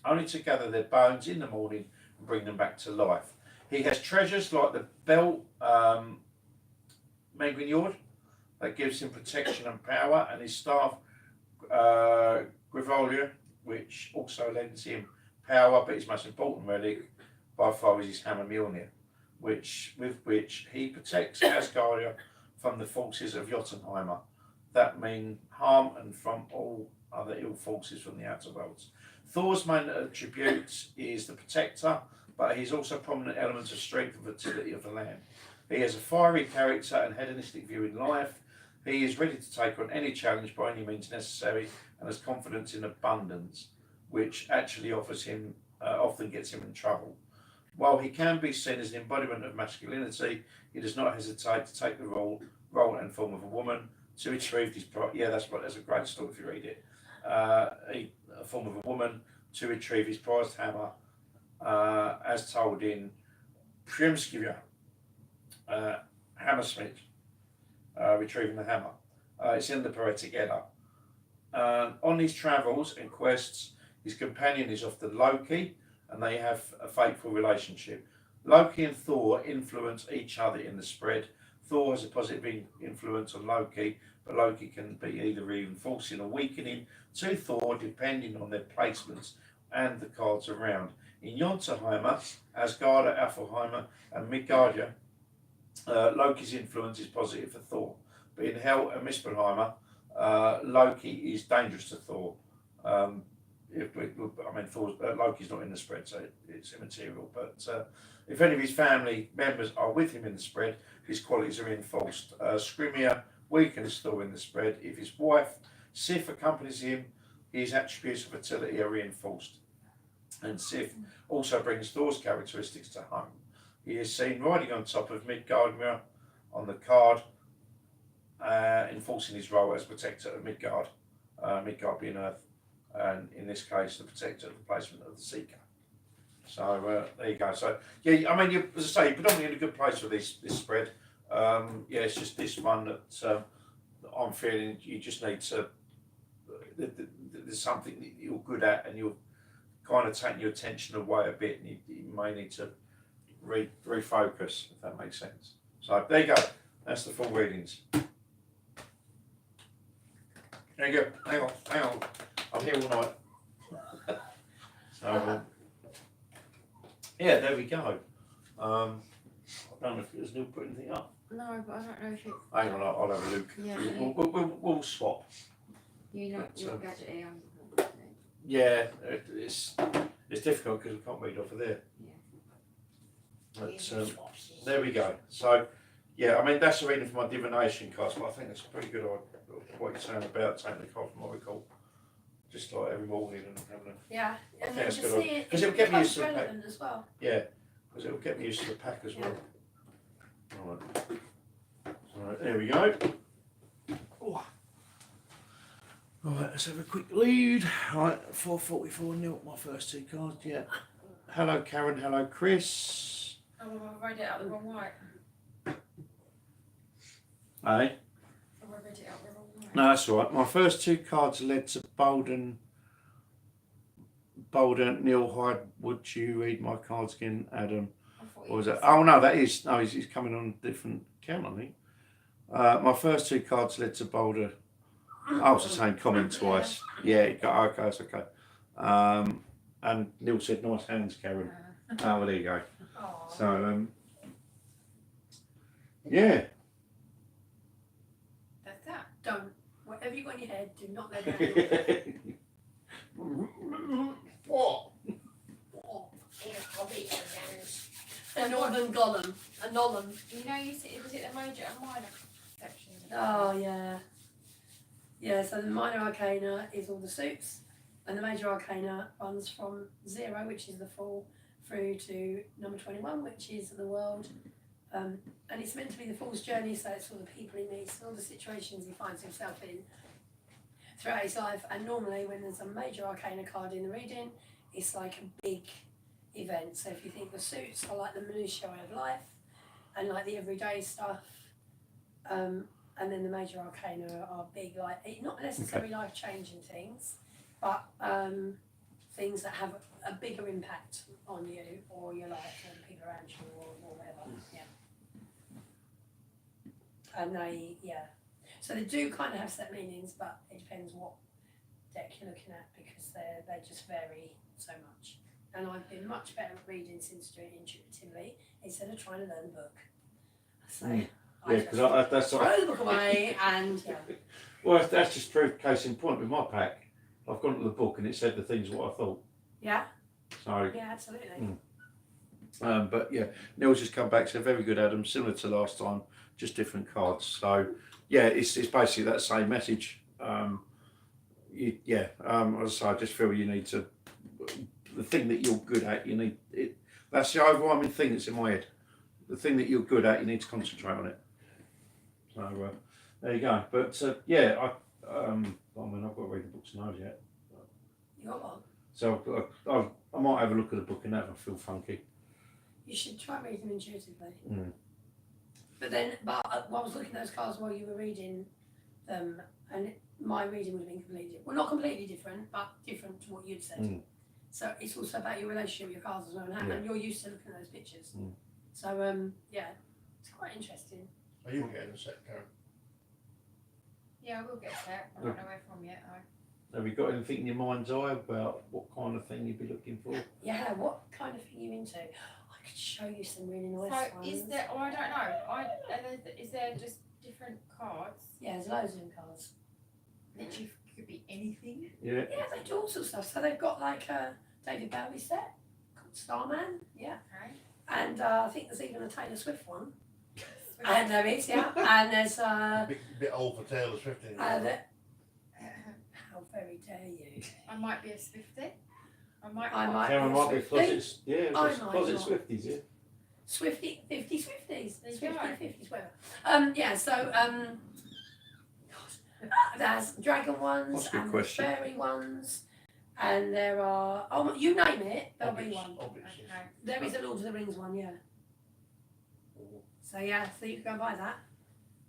only to gather their bones in the morning and bring them back to life. He has treasures like the belt Megrignord that gives him protection and power, and his staff Grivolia, which also lends him power, but his most important relic by far is his hammer Mjolnir, with which he protects Asgardia from the forces of Jotunheimer. That mean harm and from all other ill forces from the outer worlds. Thor's main attribute is the protector, but he's also a prominent element of strength and fertility of the land. He has a fiery character and hedonistic view in life. He is ready to take on any challenge by any means necessary and has confidence in abundance, which actually offers him, often gets him in trouble. While he can be seen as an embodiment of masculinity, he does not hesitate to take the role and form of a woman to retrieve his pride. Yeah, that's a great story if you read it. A form of a woman to retrieve his prized hammer, as told in Przemysłów, Hammersmith, retrieving the hammer. It's in the Poetic Edda. On his travels and quests, his companion is often Loki, and they have a fateful relationship. Loki and Thor influence each other in the spread. Thor has a positive influence on Loki, but Loki can be either reinforcing or weakening to Thor depending on their placements and the cards around. In Jotunheimer, Asgarda, Alfheim, and Midgardia, Loki's influence is positive for Thor. But in Hel and Muspelheimer, Loki is dangerous to Thor. Loki's not in the spread, so it's immaterial. But if any of his family members are with him in the spread, his qualities are reinforced. Skrymir weakens Thor in the spread. If his wife, Sif, accompanies him, his attributes of fertility are reinforced. And Sif also brings Thor's characteristics to home. He is seen riding on top of Midgardmir on the card, enforcing his role as protector of Midgard, Midgard being Earth, and in this case, the protector of the placement of the Seeker. So there you go. So yeah, I mean, as I say, predominantly in a good place for this spread. Yeah, it's just this one that I'm feeling you just need to. There's something that you're good at, and you're kind of taking your attention away a bit, and you may need to refocus, if that makes sense. So there you go. That's the full readings. There you go. Hang on. I'm here all night. So yeah, there we go. I don't know if there's Neil put anything up. No, but I don't know if it. Hang on, I'll have a look. Yeah. We'll swap. You're not gadgety. Yeah, it's difficult because we can't read off of there. Yeah. But there we go. So yeah, I mean that's a reading for my divination class, but I think that's a pretty good idea. What you're saying about taking the card from what we call just like every morning and having a Yeah, and then that's to good see it, 'cause it'll get me becomes used to the relevant as well. yeah, because it'll get me used to the pack as well. Right, there we go. Oh. Right, let's have a quick lead. Right, 4:44 nil. My first two cards. Yeah. Hello, Karen. Hello, Chris. Oh, I read it out the wrong way. Hey. I read it out the wrong way. No, that's all right. My first two cards led to Bolden. Neil Hyde. Would you read my cards again, Adam? Or was that? Oh no, that is no. He's coming on a different count, I think. My first two cards led to Boulder. I was the same comment twice. Yeah, okay, that's okay. And Neil said, "Nice hands, Karen." Oh, well, there you go. Aww. So, yeah. That's that. Don't. Whatever you got in your head, do not let it out. What? A northern golem. A Nolan. You know, was it the major and minor section? Oh, yeah. Yeah, so the minor arcana is all the suits, and the major arcana runs from 0, which is the full, through to number 21, which is the world. And it's meant to be the fool's journey, so it's all the people he meets and all the situations he finds himself in throughout his life. And normally when there's a major arcana card in the reading, it's like a big event. So if you think the suits are like the minutiae of life and like the everyday stuff, and then the major arcana are big, like not necessarily life-changing things, but things that have a bigger impact on you or your life or the people around you or whatever. Yeah. And so they do kind of have set meanings, but it depends what deck you're looking at because they just vary so much. And I've been much better at reading since doing it intuitively instead of trying to learn the book. So Yeah, because that's throw the book away and yeah. well, that's just proved case in point with my pack. I've gone to the book and it said the things what I thought. Yeah. So. Yeah, absolutely. But yeah, Neil's just come back. So very good, Adam. Similar to last time, just different cards. So yeah, it's basically that same message. As I say, I just feel you need to the thing that you're good at. You need it. That's the overwhelming thing that's in my head. The thing that you're good at, you need to concentrate on it. So there you go. But I mean, I've got to read the books and those yet. You got one? So I might have a look at the book and that and I feel funky. You should try and read them intuitively. Mm. But I was looking at those cards while you were reading them, and my reading would have been completely different. Well, not completely different, but different to what you'd said. Mm. So it's also about your relationship with your cards as well, and you're used to looking at those pictures. Mm. So it's quite interesting. Are you getting a set, Karen? Yeah, I will get set. I don't know where from yet though. Have you got anything in your mind's eye about what kind of thing you'd be looking for? Yeah, what kind of thing are you into? I could show you some really nice So ones. is there? Oh, I don't know. Is there just different cards? Yeah, there's loads of them cards. Literally could be anything. Yeah. Yeah, they do all sorts of stuff. So they've got like a David Bowie set called Starman, yeah. Okay. And I think there's even a Taylor Swift one. And there is, yeah. And there's Bit old for Taylor Swift. how very dare you? I might be a Swiftie. I might Karen be a might be Swiftie. closet, yeah, I just might closet not. Swifties, yeah. Swifty, 50 Swifties. There you Swifty, go. 50s, whatever. There's dragon ones That's a good and question. fairy ones. And there are, you name it, there'll be one. Obviously. Okay. There is a Lord of the Rings one, yeah. So you can go and buy that.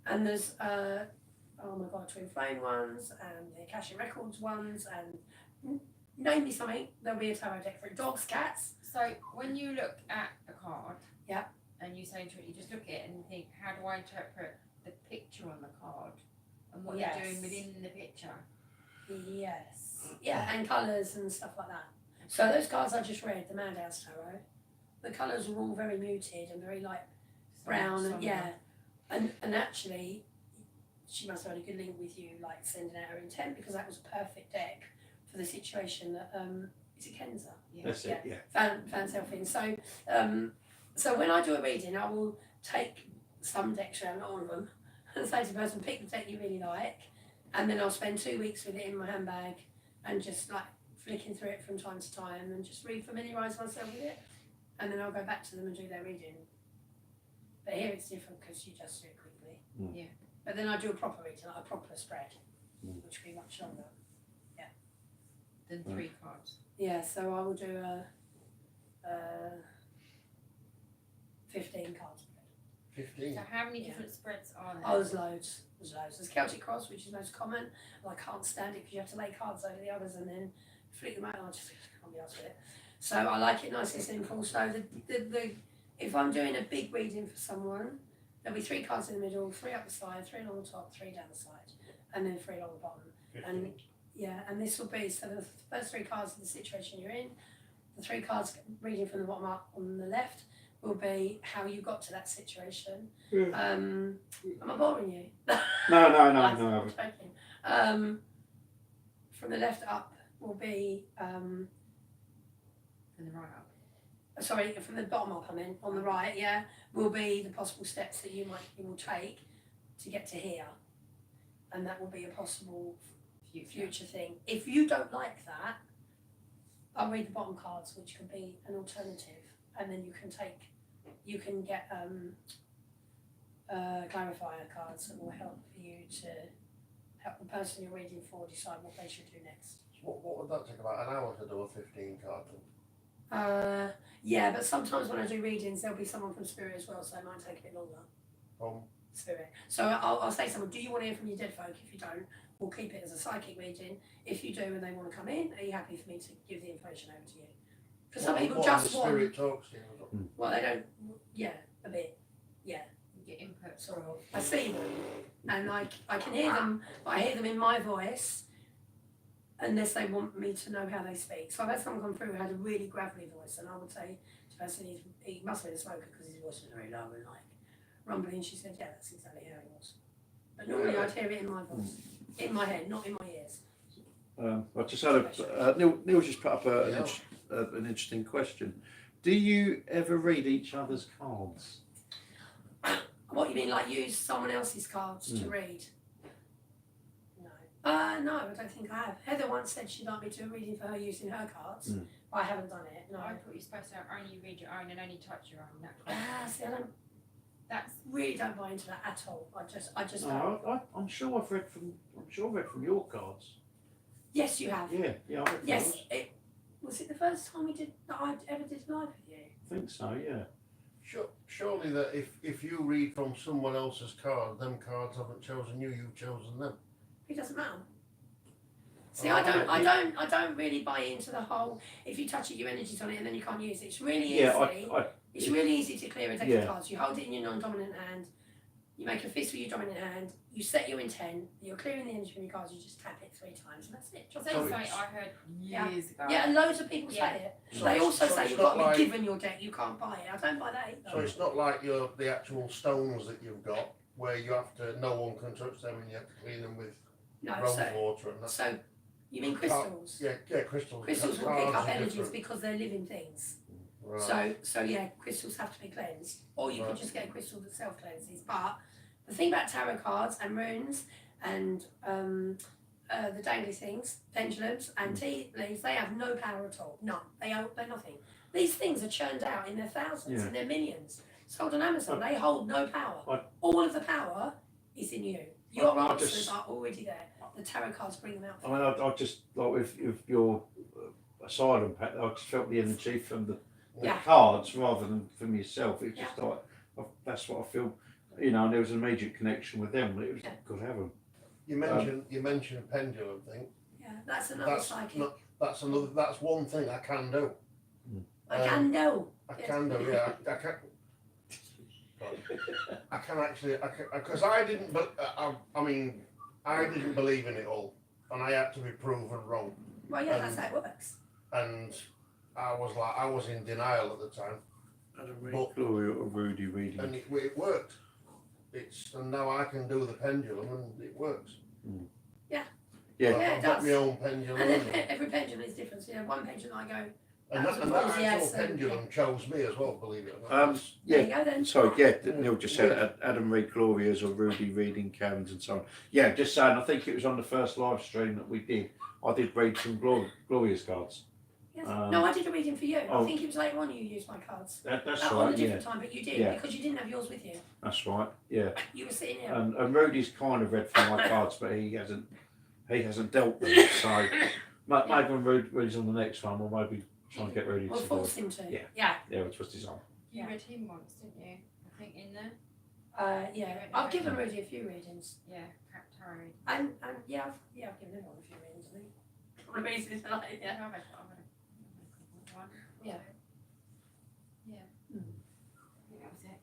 And there's Twin Flame ones and the Akasha Records ones and name me something, there'll be a tarot deck for it. Dogs, cats. So when you look at a card, Yeah. and you say to it, you just look at it and think, how do I interpret the picture on the card and what Yes. you're doing within the picture? Yes. Yeah, and colours and stuff like that. So those cards I just read, the Madhouse Tarot, the colours are all very muted and very like brown and and actually she must have had a good link with you, like sending out her intent, because that was a perfect deck for the situation that is it Kenza? Yeah. That's it, yeah. Found self in. So when I do a reading, I will take some decks around, not all of them, and say to the person, pick the deck you really like, and then I'll spend 2 weeks with it in my handbag and just like flicking through it from time to time and just re-familiarise myself with it, and then I'll go back to them and do their reading. But here it's different because you just do it quickly. Mm. Yeah. But then I do a proper reading, like a proper spread, which will be much longer. Than 3 cards. Yeah, so I will do a 15 card spread. 15. So how many Yeah. different spreads are there? Oh, there's loads. There's Celtic Cross, which is most common, and I can't stand it because you have to lay cards over the others and then flick them out, and I just can't be arsed with it. So I like it nice and simple. So the if I'm doing a big reading for someone, there'll be 3 cards in the middle, 3 up the side, 3 along the top, 3 down the side, and then 3 along the bottom. 15. And yeah, and this will be, so the first 3 cards of the situation you're in, the 3 cards reading from the bottom up on the left will be how you got to that situation. Am I boring you? No. I'm joking. From the left up will be, From the right up. sorry, from the bottom up, I mean, on the right, yeah, will be the possible steps that you will take to get to here. And that will be a possible future thing. If you don't like that, I'll read the bottom cards, which could be an alternative, and then you can get clarifier cards that will help you to help the person you're reading for decide what they should do next. What would that take, about an hour to do a 15 card? Yeah, but sometimes when I do readings, there'll be someone from Spirit as well, so it might take a bit longer. Spirit. So I'll say to someone, do you want to hear from your dead folk? If you don't, we'll keep it as a psychic reading. If you do and they want to come in, are you happy for me to give the information over to you? Because some people just want. Spirit talks to you. Well, they don't. Yeah, a bit. Yeah, You get input. sort of. I see them, and I can hear them, but I hear them in my voice, unless they want me to know how they speak. So I've had someone come through who had a really gravelly voice, and I would say to the person, he must have been a smoker because his voice was very low and like rumbling. She said, yeah, that's exactly how it was. But normally I'd hear it in my voice, in my head, not in my ears. I just had Neil just put up an interesting question. Do you ever read each other's cards? What you mean, like use someone else's cards to read? No, I don't think I have. Heather once said she'd like me to do a reading for her using her cards. But I haven't done it. No. I thought you were supposed to only read your own and only touch your own. See, I don't. That's Really don't buy into that at all. I just. No, I'm sure I've read from your cards. Yes, you have. Yeah, I've read Yes. those. Was it the first time that I ever did live with you? I think so. Yeah. Surely that if you read from someone else's card, them cards haven't chosen you, you've chosen them. It doesn't matter. See, I don't really buy into the whole. If you touch it, your energy's on it, and then you can't use it. It's really easy. It's really easy to clear a deck of cards. You hold it in your non-dominant hand. You make a fist with your dominant hand. You set your intent. You're clearing the energy from your cards. You just tap it 3 times, and that's it. that's something I heard years ago. Yeah, and loads of people say it. They also say you've got to be given your deck. You can't buy it. I don't buy that either. So it's not like the actual stones that you've got, where you have to, no one can touch them, and you have to clean them with rose water and that. So you mean crystals? Yeah, crystals. Crystals will pick Cards up are energies different. because they're living things. Right. So yeah, crystals have to be cleansed, or you could just get a crystal that self cleanses. But the thing about tarot cards and runes and the dangly things, pendulums and tea leaves, they have no power at all. None. They're nothing. These things are churned out in their thousands, in their millions, sold on Amazon. They hold no power. All of the power is in you. Your answers are already there. The tarot cards bring them out. I mean, I just like with your asylum pack, I just felt the energy from the cards rather than from yourself. It's just like that's what I feel. And there was an immediate connection with them. It was good to have them. You mentioned a pendulum thing. Yeah, that's another psychic. That's one thing I can do. I can do. I can do. Yeah, I can. I can actually. Because I didn't. But I didn't believe in it all, and I had to be proven wrong. Well, yeah, that's how it works. And I was in denial at the time. Gloria or Rudy reading. And it worked. And now I can do the pendulum, and it works. Yeah. I've got my own pendulum. And every pendulum is different. So, one pendulum I go. And that actual pendulum chose me as well, believe it or not. There you go then. Sorry, Neil just said Adam read Gloria's or Rudy reading Karen's and so on. Yeah, just saying, I think it was on the first live stream that we did. I did read some Gloria's cards. Yes. No, I did a reading for you. I think it was later on you used my cards. That's right, on a different time, but you did because you didn't have yours with you. That's right, yeah. You were sitting here. And Rudy's kind of read from my cards, but he hasn't dealt with it. So maybe when Rudy's on the next one, we'll maybe try and get Rudy We'll to force him to. Yeah, we'll twist his arm. You read him once, didn't you? I think in there. Yeah, I've given Rudy a few readings. Yeah, tarot. And I've given everyone a few readings. I think. I've read one. Yeah. Yeah. I think that was it.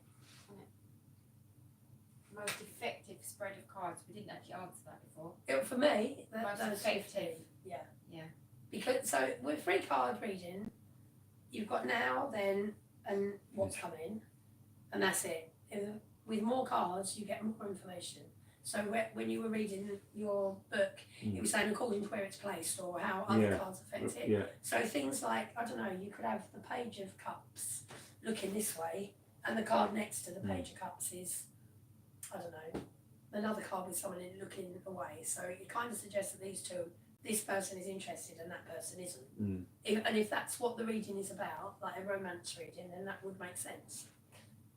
Wasn't it? Most effective spread of cards. We didn't actually answer that before. For me, Most those effective. 15. Yeah. Yeah. Because with free card reading, you've got now, then, and what's coming, and that's it. With more cards, you get more information. So when you were reading your book, it was saying according to where it's placed or how other cards affect it. Yeah. So things like, I don't know, you could have the Page of Cups looking this way, and the card next to the Page of Cups is, I don't know, another card with someone in looking away. So it kind of suggests that this person is interested and that person isn't. If that's what the reading is about, like a romance reading, then that would make sense.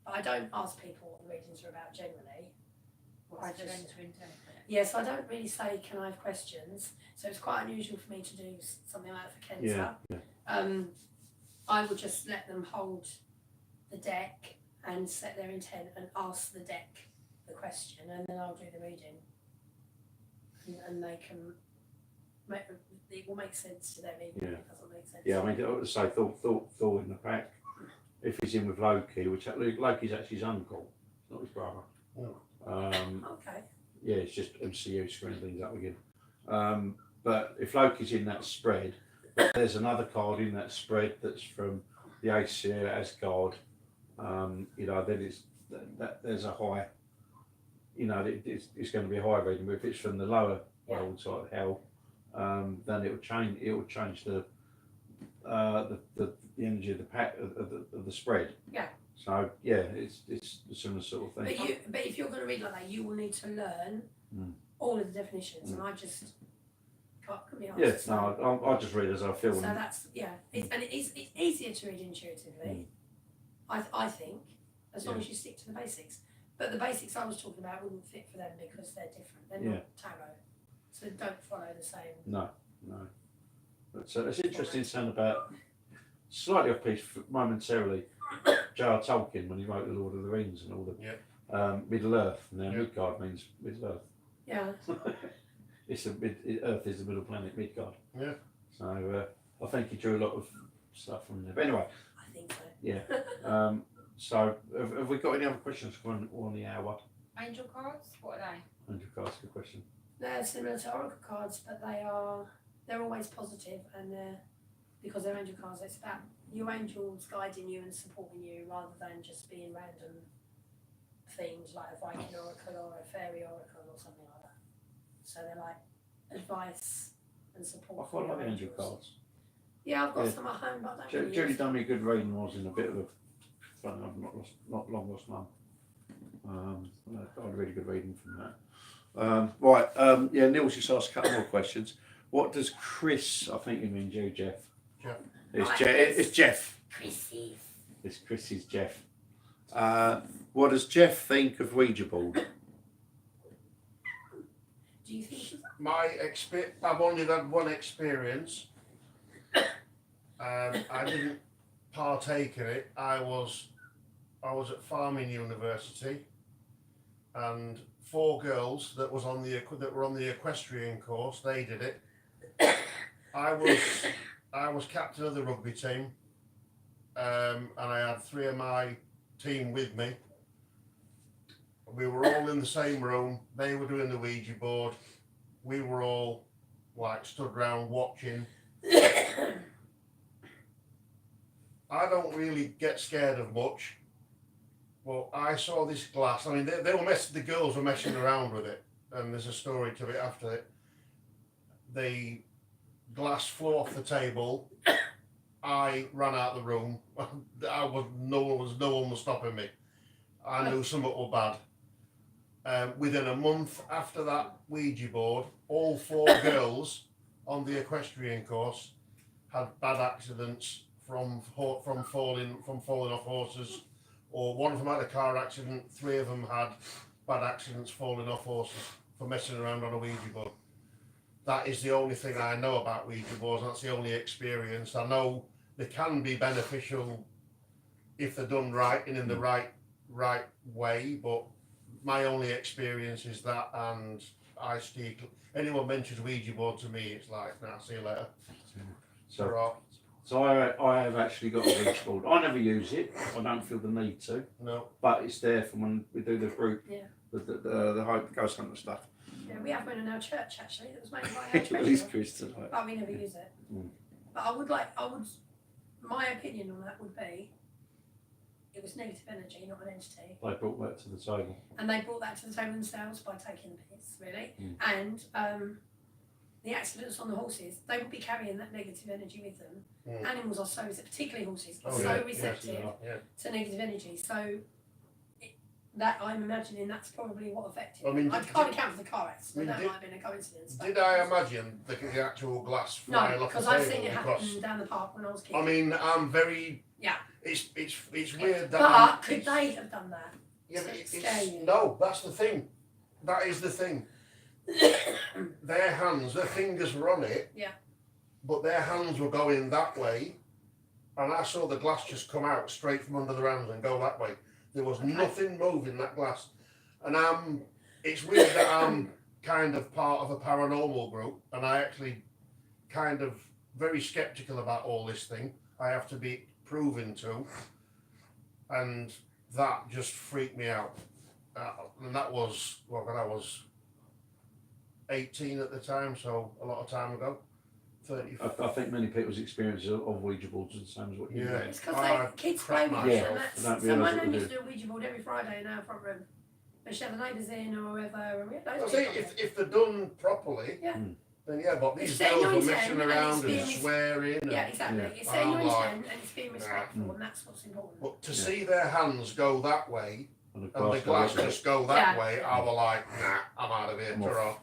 But I don't ask people what the readings are about generally. What's for them to interpret? Yes, I don't really say, can I have questions? So it's quite unusual for me to do something like that for Kenza. I would just let them hold the deck and set their intent and ask the deck the question, and then I'll do the reading. And they can, it will make sense to them even if it doesn't make sense. Yeah, I mean, I would say Thor in the pack. If he's in with Loki, which Loki's actually his uncle, not his brother. Okay. Yeah, it's just MCU screwing things up again. But if Loki's in that spread, but there's another card in that spread that's from the Aesir, Asgard. Then that there's a high, you know, it's going to be a high reading. But if it's from the lower Yeah. world, like hell, then it will change. It will change the energy of the pack of the spread. Yeah. So yeah, it's a similar sort of thing. But if you're going to read like that, you will need to learn all of the definitions, and I just can't be Yeah, honest. no, I just read as I feel. So that's it's easier to read intuitively. I think, as long as you stick to the basics. But the basics I was talking about wouldn't fit for them because they're different. They're not tarot, so don't follow the same. No. But it's interesting saying about slightly off piece momentarily. J.R. Tolkien when he wrote the Lord of the Rings and all the Middle Earth. Now Midgard means Middle Earth. Yeah. Earth is the middle planet, Midgard. Yeah. So I think he drew a lot of stuff from there. But anyway. I think so. Yeah. So have we got any other questions on the hour? Angel cards, what are they? Andrew, can I ask a question? They're similar to oracle cards, but they're always positive, and because they're angel cards, it's about your angels guiding you and supporting you rather than just being random themes like a Viking oracle or a fairy oracle or something like that. So they're like advice and support. I quite like your the angel angels. cards. Yeah, I've got some at home, but I don't really Julie use them. done me a good reading. Was in a bit of a fun. I've not long lost mum. I got a really good reading from that. Right. Neil's just asked a couple more questions. What does Chris? I think you mean you, Jeff. Jeff. It's Jeff. Chrissy's. It's Chris's Jeff. What does Jeff think of Ouija board? Do you think? I've only had one experience. I didn't partake in it. I was at farming university, and 4 girls that were on the equestrian course. They did it. I was captain of the rugby team, and I had 3 of my team with me. We were all in the same room. They were doing the Ouija board. We were all like stood round watching. I don't really get scared of much. Well, I saw this glass. I mean, the girls were messing around with it, and there's a story to it after it. The glass flew off the table. I ran out of the room. No one was stopping me. I knew something was bad. Within a month after that Ouija board, all 4 girls on the equestrian course had bad accidents from falling off horses, or one of them had a car accident. 3 of them had bad accidents falling off horses for messing around on a Ouija board. That is the only thing I know about Ouija boards. That's the only experience. I know they can be beneficial if they're done right and in the right way, but my only experience is that, and I speak. Anyone mentions Ouija board to me, it's like, nah, see you later. So I have actually got a Ouija board. I never use it. I don't feel the need to. No. But it's there for when we do the group. Yeah. The ghost hunter stuff. Yeah, we have one in our church actually that was made by our At least treasurer, Chris tonight. but we never use it. But my opinion on that would be, it was negative energy, not an entity. They brought that to the table. And they brought that to the table themselves by taking the piss, really. And the accidents on the horses, they would be carrying that negative energy with them. Animals are so, particularly horses, are so receptive to negative energy. So that I'm imagining that's probably what affected. I mean, I can't account for the car accident. That might have been a coincidence. Did I imagine the actual glass flying No, off the because table? I've seen it happen down the park when I was a kid. I mean, I'm very. Yeah. It's weird that. But could they have done that? Yeah, to but scare you? no, that's the thing. That is the thing. Their hands, their fingers were on it. Yeah. But their hands were going that way, and I saw the glass just come out straight from under the hands and go that way. There was nothing moving that glass, and it's weird that I'm kind of part of a paranormal group, and I actually kind of very skeptical about all this thing. I have to be proven to, and that just freaked me out. And that was, well, when I was 18 at the time, so a lot of time ago. 30. I think many people's experiences of Ouija boards are the same as what you Yeah. had. It's because kids play with crap it, myself. and that's. I don't So realise my what nan they used to do a Ouija board every Friday in our front room. And she had the neighbours in or whatever, and we had I loads of think people. if they're done properly, Yeah. then yeah, but these It's setting girls your were messing intent and around it's and being- swearing. And, Yeah, exactly. Yeah. It's setting your I'm like, intent and it's being respectful, and that's what's important. But to Yeah. see their hands go that way And and the glass just go that Yeah. way, I was like, nah, I'm out of here. I'm off. Ta-ra.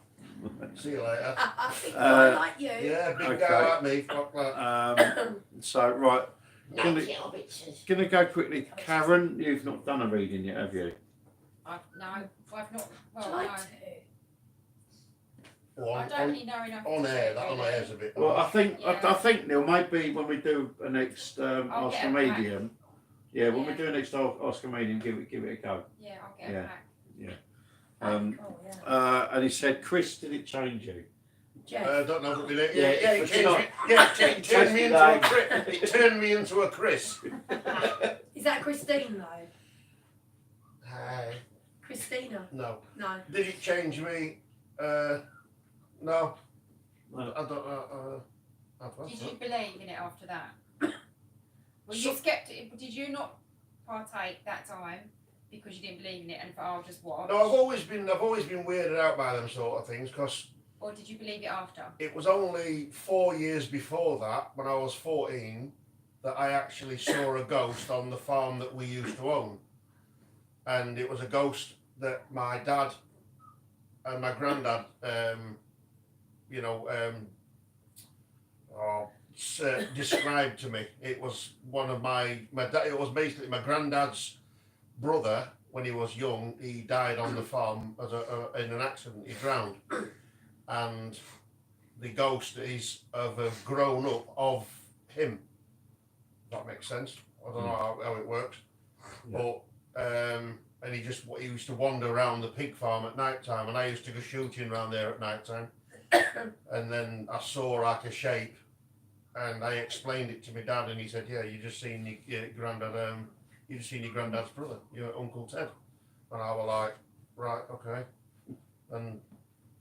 See you later. Big guy like you. Yeah, big Okay. guy like me. Fuck that. So right, Gonna- gonna go quickly. Karen, you've not done a reading yet, have you? I've not. Would you Well, like no. to? Well, I don't really know enough. on to air, do that on really. air's a bit. Well, I think Yeah. I think Neil, maybe when we do a next I'll Ask get a it back. Medium, yeah, when we Yeah. do a next Ask a Medium, give it a go. Yeah, I'll get Yeah. it back. Cool, yeah. And he said, Chris, did it change you? Jeff. Don't know what it Yeah, it but changed you're me. Yeah, it turned me into a Like- Chris. It turned me into a Chris. Is that Christine though? Hi. Christina? No. No. Did it change me? No. No. I don't know. Did you believe in it after that? Were you skeptic? Did you not partake that time because you didn't believe in it and thought, I'll just watch? No, I've always been weirded out by them sort of things because Or did you believe it after? it was only 4 years before that, when I was 14, that I actually saw a ghost on the farm that we used to own, and it was a ghost that my dad and my granddad, described to me. It was one of my dad. It was basically my granddad's brother. When he was young, he died on the farm in an accident. He drowned, and the ghost is of a grown up of him. That makes sense. I don't know how it works, but and he used to wander around the pig farm at night time, and I used to go shooting around there at night time, and then I saw like a shape, and I explained it to my dad, and he said, "Yeah, you just seen your granddad. You just seen your granddad's brother, your Uncle Ted." And I was like, "Right, okay." And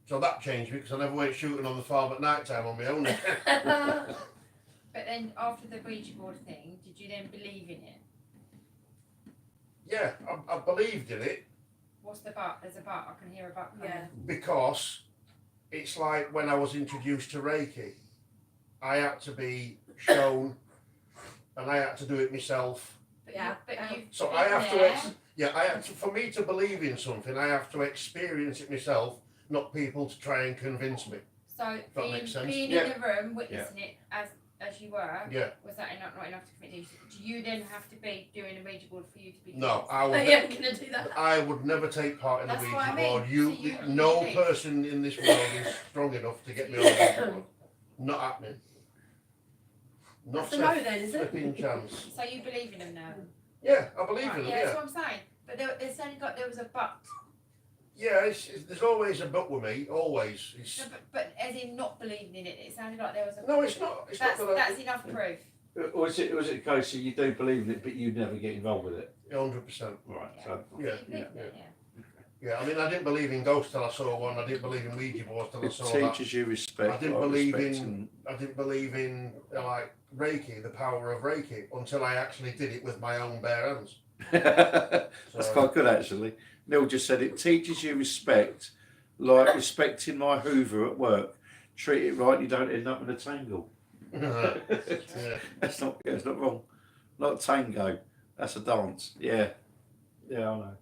so that changed me because I never went shooting on the farm at night time on my own. But then after the Ouija board thing, did you then believe in it? Yeah, I believed in it What's the but? There's a but. I can hear a but coming. Yeah. because it's like when I was introduced to Reiki, I had to be shown, and I had to do it myself. But Yeah. you've So been I have there. I have to, for me to believe in something, I have to experience it myself, not people to try and convince me. So that makes sense. being Yeah. in the room, witnessing it as you were, Yeah. was that not enough to commit to? Do you then have to be doing a Ouija board for you to be? No, convinced? I Oh, would. yeah, I'm gonna do that. I would never take part in the That's Ouija what I mean. board. So you No believe. person in this world is strong enough to get me on the Ouija board. Not happening. Not That's a a no then, is it? flipping chance. So you believe in them now? Yeah, I believe Right, in them. yeah, that's Yeah, what I'm saying. But there was a but. yeah. There's always a but with me. Always. No, but as in not believing in it, it sounded like there was a. No, it's not. It's That's not that. that's enough proof. Was it a case of you do believe in it, but you never get involved with it? 100%. Right. Yeah. So Yeah, You believe in yeah. it, yeah. Yeah, I mean, I didn't believe in ghosts till I saw one. I didn't believe in Ouija boards till I it saw that. teaches you respect. I didn't like believe respect in. I didn't believe in like Reiki, the power of Reiki, until I actually did it with my own bare hands. That's So- quite good, actually. Neil just said it teaches you respect, like respecting my Hoover at work. Treat it right, you don't end up in a tangle. Yeah. That's not wrong. Not tango. That's a dance. Yeah, I know.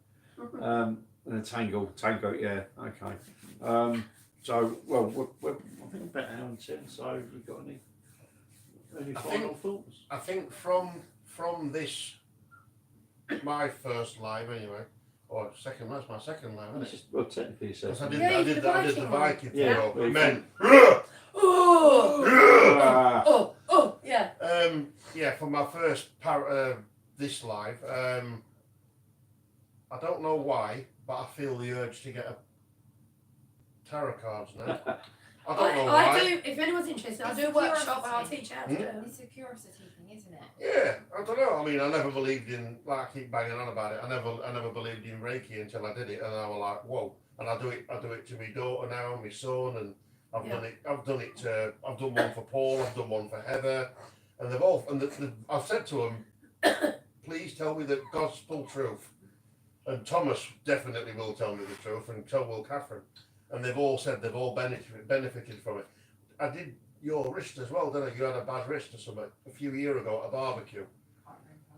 And a tango. Yeah, okay. So we're I think about an hour and 10. So have you got any I final think- thoughts? I think from this, my first live anyway, or second. That's my second live, isn't It's it? just, well, technically, so. Because I Yeah, you did the did the Viking one. Viking thing. Yeah. or men. Oh, Ah, oh, yeah. Yeah, for my first this live, I don't know why, but I feel the urge to get a tarot cards now. I don't know I why. do, if anyone's interested, I'll do a workshop and I'll teach you how to do them. It's a curiosity thing, isn't it? Yeah, I don't know. I mean, I never believed in, like I keep banging on about it. I never believed in Reiki until I did it, and I was like, whoa. And I do it to my daughter now, my son, and I've Yeah. done it. I've done it. I've done one for Paul. I've done one for Heather, and they've all. And I've said to them, please tell me the gospel truth. And Thomas definitely will tell me the truth, and so will Catherine. And they've all said they've all benefited from it. I did your wrist as well, didn't I? You had a bad wrist or something a few years ago at a barbecue.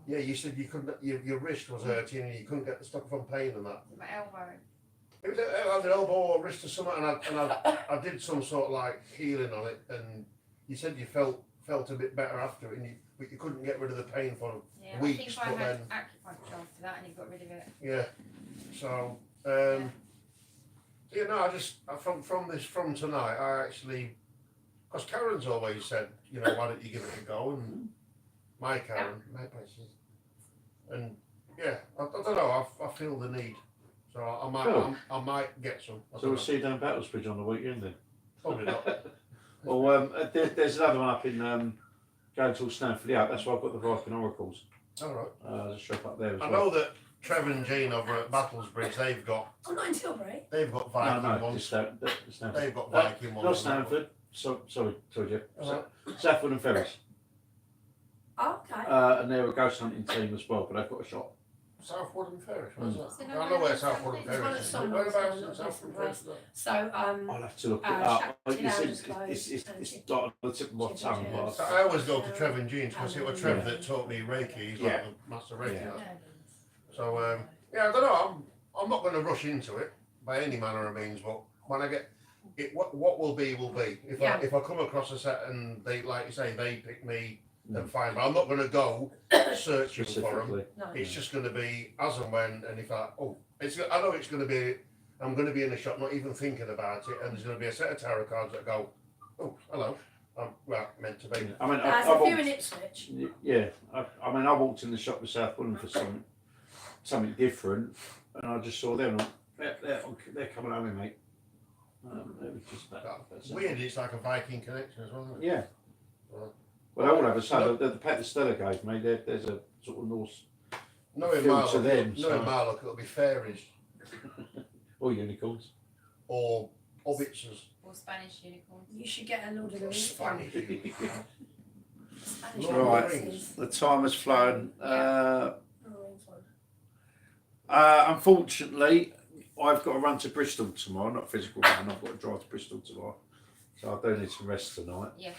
Yeah, you said you couldn't. Your wrist was hurting, and you couldn't get the stuff from pain and that. My elbow. It was an elbow or wrist or something, and I did some sort of like healing on it, and you said you felt a bit better after it, but you couldn't get rid of the pain for Yeah, weeks. I think But I had then, acupuncture after that, and he got rid of it. yeah. So, you know, I just from tonight, I actually, because Karen's always said, you know, why don't you give it a go? And my Karen, my precious, and yeah, I don't know. I feel the need, so I might Cool. I might get some. I So don't we'll know. see you down Battlesbridge on the weekend then. Probably not. Well, there's another one up in going to Stanford out. That's why I've got the Viking Oracles. All right. There's a shop up there as I well. know that Trevor and Jean over at Battlesbridge, they've got I'm not in Tilbury. Viking No, ones. just Stanford. They've got Viking ones. Not Stanford. Sorry, Jeff. Uh-huh. Southend and Ferris. Oh, okay. And they're a ghost hunting team as well, but they've got a shop. Southwood and Ferris, where's So that? no I know where one Southwood and else Ferris has is. done it. Whereabouts in Not Southwood and different Ferris? is that? So I'll have to look it Shack up. to Lounge It's not on the tip of my tongue, but So I always go to Trevor and Jean because it was Trevor that taught me Reiki. He's like Yeah. the master Reiki. Yeah. So yeah, I don't know. I'm not going to rush into it by any manner of means, but when I get it, what will be will be. If I come across a set and they, like you say, they pick me, then fine. But I'm not going to go searching for them. specifically. no. It's just going to be as and when, and if I I know it's going to be. I'm going to be in the shop, not even thinking about it, and there's going to be a set of tarot cards that go, oh, hello, well, meant to be. I mean, There's I a few in walked, Ipswich. yeah. I mean, I walked in the shop with South Woodland for something different, and I just saw them. They're coming home with me. It was just that's Weird, it's like a Viking connection as well, isn't it? Yeah. Right. Well, they all have a son. The pet that Stella gave me, there's a sort of Norse Knowing feel Marlock, to them. knowing Marlock, it'll be fairies Or unicorns. or hobbitses. Or Spanish unicorn. You should get a Lord of the Rings. Spanish. Spanish Lord of the Right. Rings. The time has flown. Lord of the Rings one. Unfortunately, I've got to run to Bristol tomorrow. Not physical run. I've got to drive to Bristol tomorrow, so I do need some rest tonight. Yes.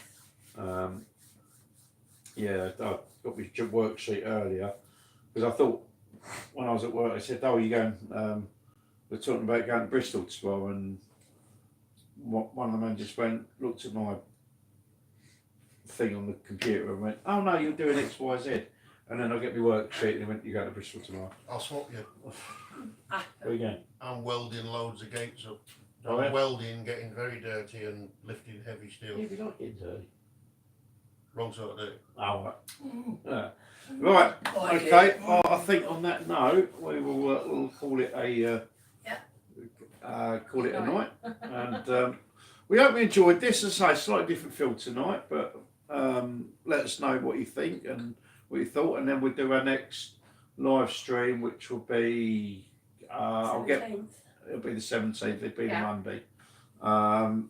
Yeah, I got my worksheet earlier because I thought when I was at work, I said, "Oh, you going?" We're talking about going to Bristol tomorrow, and one of the men just looked at my thing on the computer and went, "Oh no, you're doing X, Y, Z." And then I get my worksheet and he went, "You're going to Bristol tomorrow." I'll swap you. There you go. I'm welding loads of gates up. Oh, I'm yeah? welding, getting very dirty and lifting heavy steel. Yeah, we like getting dirty. Wrong sort of dirty. Oh, right. Yeah. Right. Okay. Well, I think on that note, we will we'll call it a night. And we hope you enjoyed this. As I say, slightly different feel tonight, but let us know what you think and what you thought, and then we'll do our next live stream, which will be it'll be the 17th. It'll be the Monday.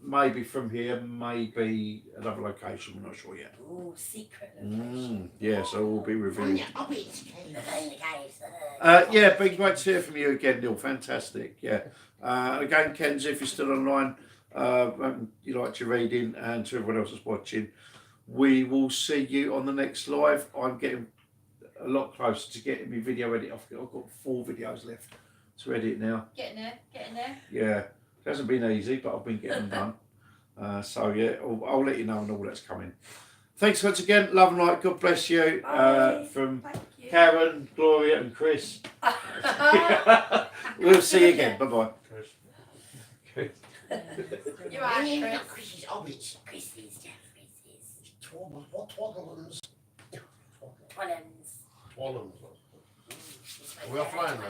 Maybe from here, maybe another location. We're not sure yet. Oh, secret location. Yeah, so we'll be revealed. Yeah. Yeah, been great to hear from you again, Neil. Fantastic. Yeah. Again, Kenzie, if you're still online, you like your reading, and to everyone else that's watching, we will see you on the next live. I'm getting a lot closer to getting my video edit. I've got 4 videos left to edit now. Getting there. Yeah, it hasn't been easy, but I've been getting them done. So yeah, I'll let you know when all that's coming. Thanks once again. Love and light. God bless you. From Thank you. Karen, Gloria, and Chris. We'll see you again. Bye bye. Chris. You are Chris. Not Chris's hobbits. Chrissy's, Jeff, Chrissy's. What Twaddlums? Collins. Twallums. Are we offline now?